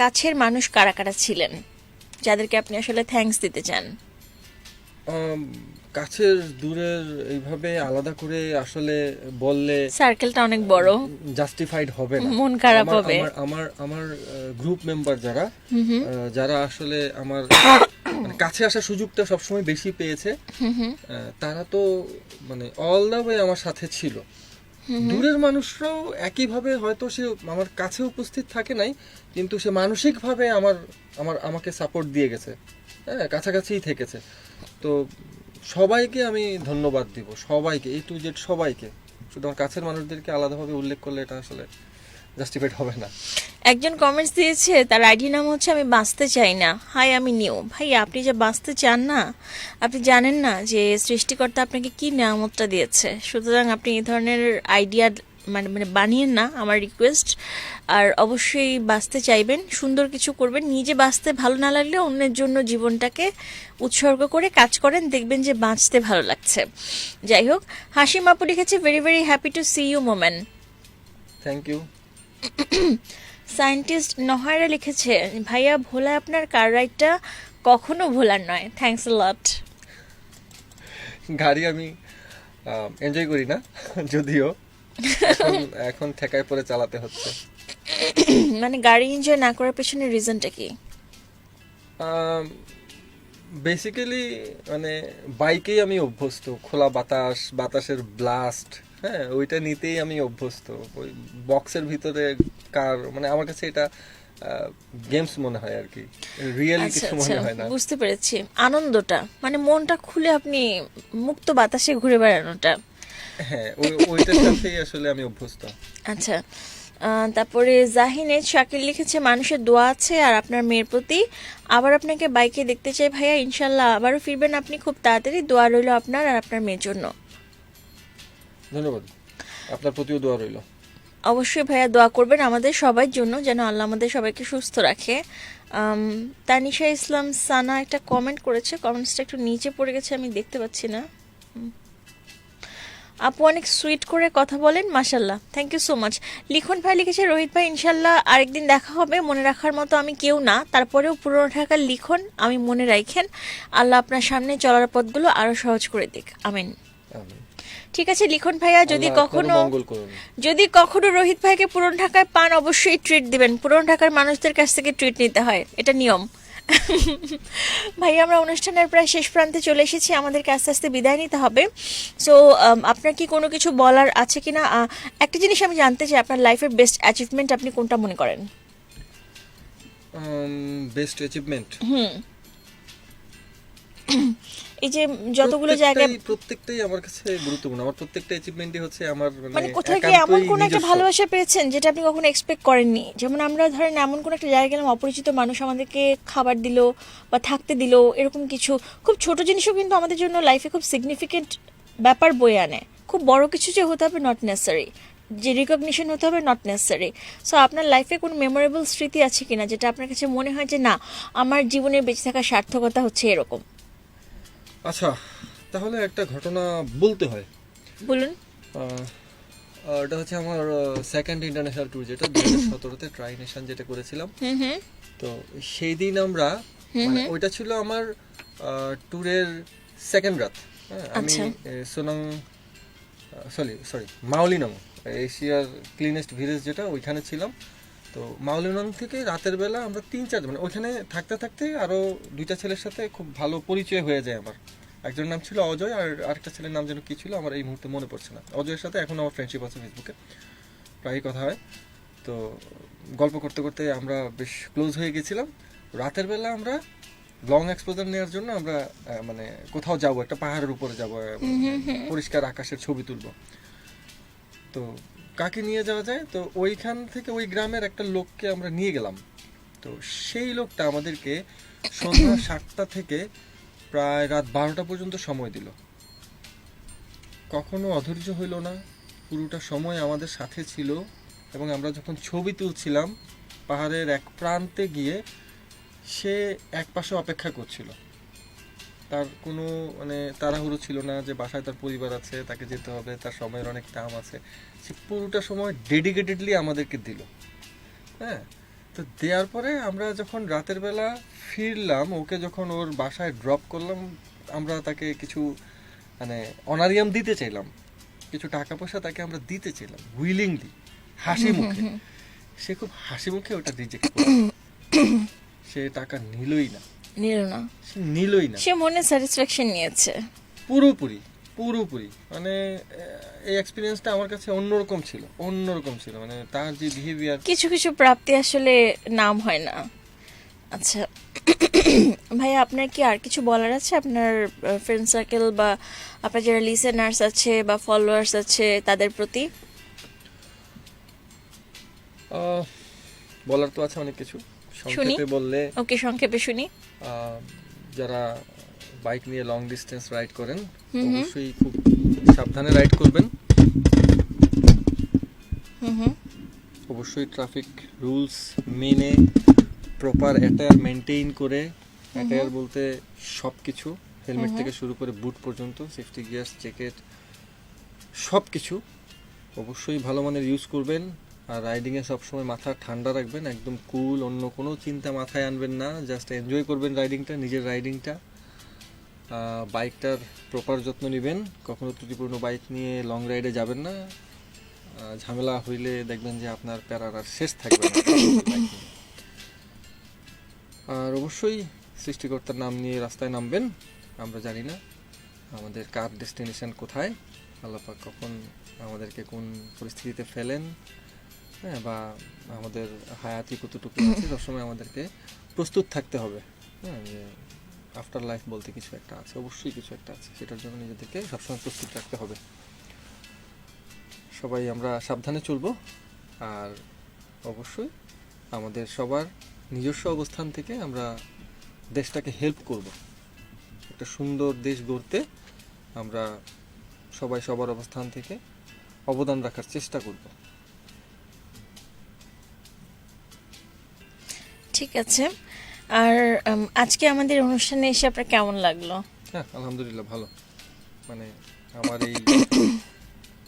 কাছের মানুষ কারা কারা ছিলেন যাদেরকে আপনি আসলে থ্যাঙ্কস দিতে চান? কাছের দূরের এইভাবে আলাদা করে আসলে বললে সার্কেলটা অনেক বড়, জাস্টিফাইড হবে না, মন খারাপ আমার- হবে। আমার আমার আমার গ্রুপ মেম্বার যারা যারা আসলে আমার মানে কাছে আসার সুযোগটা সবসময় বেশি পেয়েছে, তারা তো মানে অল দা ওয়ে আমার সাথে ছিল। দূরের মানুষরাও একইভাবে হয়তো সে আমার কাছে উপস্থিত থাকে নাই, কিন্তু সে মানসিকভাবে আমাকে সাপোর্ট দিয়ে গেছে, হ্যাঁ, কাছাকাছিই থেকেছে। তো সবাইকে আমি ধন্যবাদ দিব, সবাইকে, A to Z সবাইকে। শুধু আমার কাছের মানুষদেরকে আলাদাভাবে উল্লেখ করলে এটা আসলে জাস্টিফাইড হবে না। একজন কমেন্টস দিয়েছে, তার আইডি নাম হচ্ছে আমি বাঁচতে চাই না, হাই আমি নিউ। ভাই, আপনি যে বাঁচতে চান না, আপনি জানেন না যে সৃষ্টিকর্তা আপনাকে কি নিয়ামতটা দিয়েছে। সুতরাং আপনি এই ধরনের আইডিয়া মানে মানে বানিয়েন না, আমার রিকোয়েস্ট। আর অবশ্যই বাঁচতে চাইবেন, সুন্দর কিছু করবেন, নিজে বাঁচতে ভালো না লাগলে অন্যের জন্য জীবনটাকে উৎসর্গ করে কাজ করেন, দেখবেন যে বাঁচতে ভালো লাগছে। যাই হোক, হাসিম আপু লিখেছে, very very happy to see you Momen. Thank you. Scientist Nahaira লিখেছে, ভাইয়া ভোলা আপনার কার রাইডটা কখনো ভোলার নয়, থ্যাঙ্কস আ লট। গাড়ি আমি এনজয় করি না যদিও, এখন ঠেকায় পরে চালাতে হচ্ছে। মানে গাড়ি এনজয় না করার পেছনে রিজনটা কি? বেসিক্যালি মানে বাইকেই আমি অভ্যস্ত, খোলা বাতাসের ব্লাস্ট, হ্যাঁ ওইটা নিতেই আমি অভ্যস্ত। ওই বক্সের ভিতরে কার মানে আমার কাছে এটা গেমস মনে হয় আর কি, রিয়েলি আচ্ছা কিছু আচ্ছা, মনে হয় না। বুঝতে পেরেছি। আনন্দটা মানে মনটা খুলে আপনি মুক্ত বাতাসে ঘুরে বেড়ানোটা। হ্যাঁ ওইটার সাথেই আসলে আমি অভ্যস্ত। আচ্ছা, তারপরে জাহিনের শাকিল লিখেছে মানুষের দোয়া আছে আর আপনার মেয়ের প্রতি। আবার আপনাকে বাইকে দেখতে চাই ভাইয়া, ইনশাল্লাহ আবারও ফিরবেন আপনি খুব তাড়াতাড়ি। দোয়া রইল আপনার আর আপনার মেয়ের জন্য। ধন্যবাদ, আপনার প্রতিও দোয়া রইল। অবশ্যই ভাইয়া দোয়া করবেন আমাদের সবার জন্য, যেন আল্লাহ আমাদের সবাইকে সুস্থ রাখে। তানিশা ইসলাম সানা একটা কমেন্ট করেছে, কমেন্টসটা একটু নিচে পড়ে গেছে, আমি দেখতে পাচ্ছি না। আপু অনেক সুইট করে কথা বলেন, মাশাল্লাহ, থ্যাংক ইউ সো মাচ। লিখন ভাই লিখেছে রোহিত ভাই ইনশাল্লাহ আরেকদিন দেখা হবে, মনে রাখার মতো আমি কেউ না, তারপরেও পুরনো ঢাকার লিখন আমি মনে রাখেন। আল্লাহ আপনার সামনে চলার পথগুলো আরো সহজ করে দিক, আমিন। আমিন। ঠিক আছে লিখন ভাইয়া, যদি আল্লাহ কখনো আপনারও মঙ্গল করুন। যদি কখনো রোহিত ভাইকে পুরনো ঢাকায় পান অবশ্যই ট্রিট দিবেন। পুরনো ঢাকার মানুষদের কাছ থেকে ট্রিট নিতে হয়, এটা নিয়ম। ভাই আমরা অনুষ্ঠানের প্রায় শেষ প্রান্তে চলে এসেছি, আমাদেরকে আস্তে আস্তে বিদায় নিতে হবে। সো আপনার কি কোনো কিছু বলার আছে কিনা? একটা জিনিস আমি জানতে চাই, আপনার লাইফের বেস্ট অ্যাচিভমেন্ট আপনি কোনটা মনে করেন? বেস্ট অ্যাচিভমেন্ট এই যে যতগুলো জায়গায় প্রত্যেকটাই আমার কাছে গুরুত্বপূর্ণ। আমার প্রত্যেকটা অ্যাচিভমেন্টই হচ্ছে আমার মানে কোথাও কি এমন কোন একটা ভালোবাসা পেয়েছেন যেটা আপনি কখনো এক্সপেক্ট করেননি? যেমন আমরা ধরেন এমন কোন একটা জায়গায় গেলাম, অপরিচিত মানুষ আমাদেরকে খাবার দিল বা থাকতে দিল, এরকম কিছু খুব ছোট জিনিসও কিন্তু আমাদের জন্য লাইফে খুব সিগনিফিকেন্ট ব্যাপার বয়ে আনে। খুব বড় কিছু যে হতে হবে নট নেসেসারি, যে রিকগনিশন হতে হবে নট নেসেসারি। সো আপনার লাইফে কোনো মেমোরেবল স্মৃতি আছে কিনা যেটা আপনার কাছে মনে হয় যে না, আমার জীবনে বেঁচে থাকার সার্থকতা হচ্ছে এরকম? আচ্ছা, তাহলে একটা ঘটনা বলতে হয়। বলুন। এটা হচ্ছে আমার সেকেন্ড ইন্টারন্যাশনাল ট্যুর, যেটা 2017-তে ট্রাই নেশন যেটা করেছিলাম। তো সেই দিন আমরা মানে ওইটা ছিল আমার ট্যুরের সেকেন্ড রাত। আমি সোনাং সরি মাওলিনং, এশিয়ার ক্লিনেস্ট ভিলেজ যেটা, ওইখানে ছিলাম। তো মাওলিনং থেকে রাতের বেলা আমরা 3-4 মানে ওইখানে থাকতে থাকতে আরো 2টা ছেলের সাথে খুব ভালো পরিচয় হয়ে যায় আমার। একজনের নাম ছিল অজয় আর আরেকটা ছেলের নাম যেন কি ছিল আমার এই মুহূর্তে মনে পড়ছে না। অজয়ের সাথে এখন আমার ফ্রেন্ডশিপ আছে ফেসবুকে, প্রায়ই কথা হয়। তো গল্প করতে করতে আমরা বেশ ক্লোজ হয়ে গেছিলাম। রাতের বেলা আমরা লং এক্সপোজার নেওয়ার জন্য আমরা মানে কোথাও যাব, একটা পাহাড়ের উপরে যাব, পরিষ্কার আকাশের ছবি তুলবো। তো কাকে নিয়ে যাওয়া যায়? তো ওইখান থেকে ওই গ্রামের একটা লোককে আমরা নিয়ে গেলাম। তো সেই লোকটা আমাদেরকে সন্ধ্যা 7টা থেকে প্রায় রাত 12টা পর্যন্ত সময় দিল। কখনো অধৈর্য হইল না, পুরোটা সময় আমাদের সাথে ছিল। এবং আমরা যখন ছবি তুলছিলাম পাহাড়ের এক প্রান্তে গিয়ে, সে এক পাশে অপেক্ষা করছিল। তার কোনো মানে তাড়াহুড়ো ছিল না যে বাসায় তার পরিবার আছে, তাকে যেতে হবে, তার সময়ের অনেক দাম আছে। সে পুরোটা সময় ডেডিকেটেডলি আমাদেরকে দিল। হ্যাঁ, তো দেওয়ার পরে আমরা যখন রাতের বেলা ফিরলাম, ওকে যখন ওর বাসায় ড্রপ করলাম, আমরা তাকে কিছু মানে অনারিয়াম দিতে চাইলাম, কিছু টাকা পয়সা তাকে আমরা দিতে চাইলাম উইলিংলি, হাসি মুখে। সে খুব হাসি মুখে ওটা রিজেক্ট করল। সে টাকা নিলই না, নিলই না। সে মনে স্যাটিসফ্যাকশন নিয়েছে পুরোপুরি মানে এই এক্সপিরিয়েন্সটা আমার কাছে অন্যরকম ছিল। মানে তার যে বিহেভিয়ার, কিছু কিছু প্রাপ্তি আসলে নাম হয় না। আচ্ছা ভাইয়া, আপনার কি আর কিছু বলার আছে আপনার ফ্রেন্ড সার্কেল বা আপনার যারা লিসেনার্স আছে বা ফলোয়ার্স আছে তাদের প্রতি? বলার তো আছে অনেক কিছু, সংক্ষেপে বললে ওকে, সংক্ষেপে শুনি। যারা বাইক নিয়ে লং ডিস্টেন্স রাইড করেন অবশ্যই খুব সাবধানে রাইড করবেন। অবশ্যই ট্রাফিক রুলস মেনে প্রপার অ্যাটায়ার মেনটেইন করে, অ্যাটায়ার বলতে সব কিছু, হেলমেট থেকে শুরু করে বুট পর্যন্ত, সেফটি গিয়ার্স, জ্যাকেট, সব কিছু অবশ্যই ভালো মানের ইউজ করবেন। আর রাইডিংয়ে সবসময় মাথা ঠান্ডা রাখবেন, একদম কুল, অন্য কোনো চিন্তা মাথায় আনবেন না, জাস্ট এনজয় করবেন রাইডিংটা, নিজের রাইডিংটা। বাইকটার প্রপার যত্ন নেবেন, কখনো ত্রুটিপূর্ণ বাইক নিয়ে লং রাইডে যাবেন না। ঝামেলা হইলে দেখবেন যে আপনার প্যারার আর শেষ থাকবে না। আর অবশ্যই সৃষ্টিকর্তার নাম নিয়ে রাস্তায় নামবেন। আমরা জানি না আমাদের কার ডেস্টিনেশন কোথায়, আল্লাহ পাক কখন আমাদেরকে কোন পরিস্থিতিতে ফেলেন, হ্যাঁ, বা আমাদের হায়াতি কতটুকু আছে, সবসময় আমাদেরকে প্রস্তুত থাকতে হবে। হ্যাঁ, যে আফটার লাইফ বলতে কিছু একটা আছে, অবশ্যই কিছু একটা আছে, সেটার জন্য নিজেদেরকে সবসময় প্রস্তুত রাখতে হবে। সবাই আমরা সাবধানে চলবো, আর অবশ্যই আমাদের সবার নিজস্ব অবস্থান থেকে আমরা দেশটাকে হেল্প করব। একটা সুন্দর দেশ গড়তে আমরা সবাই সবার অবস্থান থেকে অবদান রাখার চেষ্টা করব। ঠিক আছে। আর আজকে আমাদের অনুষ্ঠানে এসে আপনার কেমন লাগলো? হ্যাঁ, আলহামদুলিল্লাহ ভালো। মানে আমার এই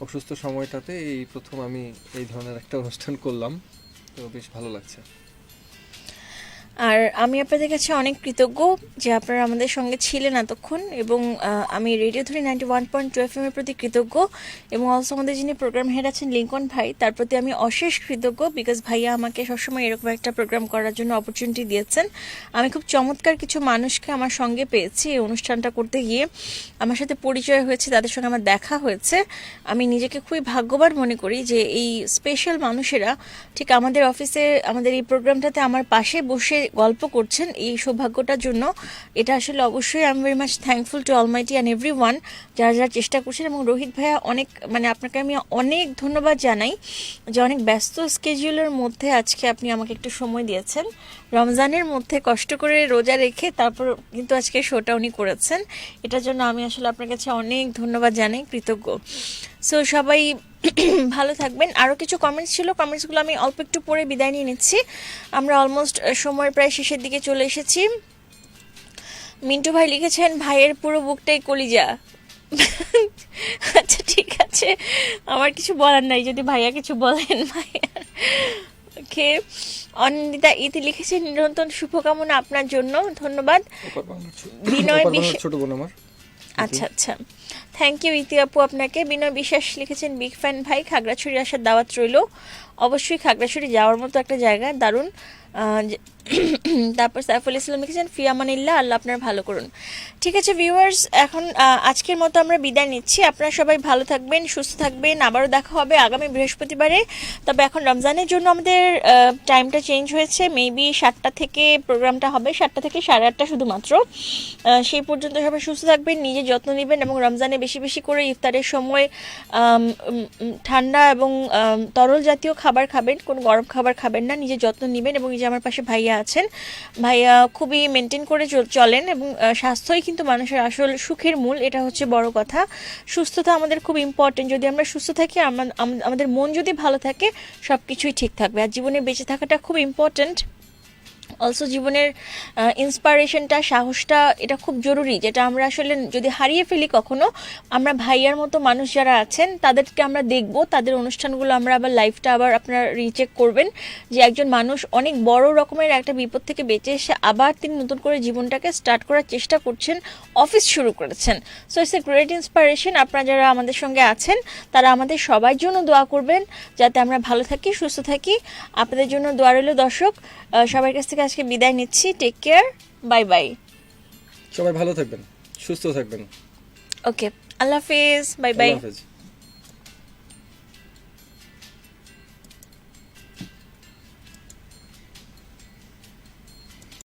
অসুস্থ সময়টাতে এই প্রথম আমি এই ধরনের একটা অনুষ্ঠান করলাম, তো বেশ ভালো লাগছে। আর আমি আপনাদের কাছে অনেক কৃতজ্ঞ যে আপনারা আমাদের সঙ্গে ছিলেন এতক্ষণ, এবং আমি রেডিও ধরি 91.2 FM এর প্রতি কৃতজ্ঞ, এবং অলসো আমাদের যিনি প্রোগ্রাম হেড আছেন লিঙ্কন ভাই, তার প্রতি আমি অশেষ কৃতজ্ঞ, বিকজ ভাইয়া আমাকে সবসময় এরকম একটা প্রোগ্রাম করার জন্য অপরচুনিটি দিয়েছেন। আমি খুব চমৎকার কিছু মানুষকে আমার সঙ্গে পেয়েছি এই অনুষ্ঠানটা করতে গিয়ে, আমার সাথে পরিচয় হয়েছে, তাদের সঙ্গে আমার দেখা হয়েছে। আমি নিজেকে খুবই ভাগ্যবান মনে করি যে এই স্পেশাল মানুষেরা ঠিক আমাদের অফিসে আমাদের এই প্রোগ্রামটাতে আমার পাশে বসে গল্প করছেন। এই সৌভাগ্যটার জন্য এটা আসলে অবশ্যই I am very much thankful to Almighty and everyone যারা যারা চেষ্টা করছেন। এবং রোহিত ভাইয়া অনেক, মানে আপনাকে আমি অনেক ধন্যবাদ জানাই যে অনেক ব্যস্ত স্কেডিউলের মধ্যে আজকে আপনি আমাকে একটু সময় দিয়েছেন, রমজানের মধ্যে কষ্ট করে রোজা রেখে তারপর কিন্তু আজকে শোটা উনি করেছেন। এটার জন্য আমি আসলে আপনার কাছে অনেক ধন্যবাদ জানাই, কৃতজ্ঞ। সো সবাই ভালো থাকবেন। আরও কিছু কমেন্টস ছিল, কমেন্টসগুলো আমি অল্প একটু পরে বিদায় নিয়ে নিচ্ছি। আমরা অলমোস্ট সময় প্রায় শেষের দিকে চলে এসেছি। মিন্টু ভাই লিখেছেন ভাইয়ের পুরো বুকটাই কলিজা। আচ্ছা ঠিক আছে, আমার কিছু বলার নাই যদি ভাইয়া কিছু বলেন। ভাইয়া ওকে। অনিন্দিতা ইতি লিখেছেন নিরন্তর শুভকামনা আপনার জন্য, ধন্যবাদ। বিনয় ছোট বোন আমার। আচ্ছা আচ্ছা, থ্যাংক ইউ ইতি আপু আপনাকে। বিনয় বিশ্বাস লিখেছেন বিগ ফ্যান ভাই, খাগড়াছড়ি আসার দাওয়াত রইল। অবশ্যই খাগড়াছড়ি যাওয়ার মতো একটা জায়গা, দারুণ। তারপর সাইফুল ইসলাম লিখেছেন ফিয়ামানিল্লাহ, আল্লাহ আপনার ভালো করুন। ঠিক আছে ভিউয়ার্স, এখন আজকের মতো আমরা বিদায় নিচ্ছি। আপনারা সবাই ভালো থাকবেন, সুস্থ থাকবেন, আবারও দেখা হবে আগামী বৃহস্পতিবারে। তবে এখন রমজানের জন্য আমাদের টাইমটা চেঞ্জ হয়েছে, মেবি 7টা থেকে প্রোগ্রামটা হবে, 7টা থেকে 8:30 শুধুমাত্র। সেই পর্যন্ত সবাই সুস্থ থাকবেন, নিজে যত্ন নেবেন, এবং রমজানে বেশি বেশি করে ইফতারের সময় ঠান্ডা এবং তরল জাতীয় খাবার খাবেন, কোনো গরম খাবার খাবেন না, নিজে যত্ন নেবেন। এবং এই যে আমার পাশে ভাইয়া আছেন, ভাইয়া খুবই মেনটেন করে চলেন, এবং স্বাস্থ্যই কিন্তু মানুষের আসল সুখের মূল, এটা হচ্ছে বড় কথা। সুস্থতা আমাদের খুব ইম্পর্টেন্ট। যদি আমরা সুস্থ থাকি, আমাদের মন যদি ভালো থাকে, সব কিছুই ঠিক থাকবে। আর জীবনে বেঁচে থাকাটা খুব ইম্পর্টেন্ট। অলসো জীবনের ইন্সপায়ারেশনটা, সাহসটা, এটা খুব জরুরি, যেটা আমরা আসলে যদি হারিয়ে ফেলি কখনো, আমরা ভাইয়ার মতো মানুষ যারা আছেন তাদেরকে আমরা দেখব, তাদের অনুষ্ঠানগুলো আমরা আবার লাইফটা আবার আপনারা রিচেক করবেন যে একজন মানুষ অনেক বড় রকমের একটা বিপদ থেকে বেঁচে এসে আবার তিনি নতুন করে জীবনটাকে স্টার্ট করার চেষ্টা করছেন, অফিস শুরু করেছেন। So it's a great inspiration. আপনারা যারা আমাদের সঙ্গে আছেন তারা আমাদের সবার জন্য দোয়া করবেন যাতে আমরা ভালো থাকি, সুস্থ থাকি। আপনাদের জন্য দোয়া রইল। দর্শক সবার কাছ থেকে আজকে বিদায় নিচ্ছি। Take care, bye bye. সবাই ভালো থাকবেন, সুস্থ থাকবেন। ওকে, আল্লাহ হাফেজ, বাই বাই। আল্লাহ হাফেজ।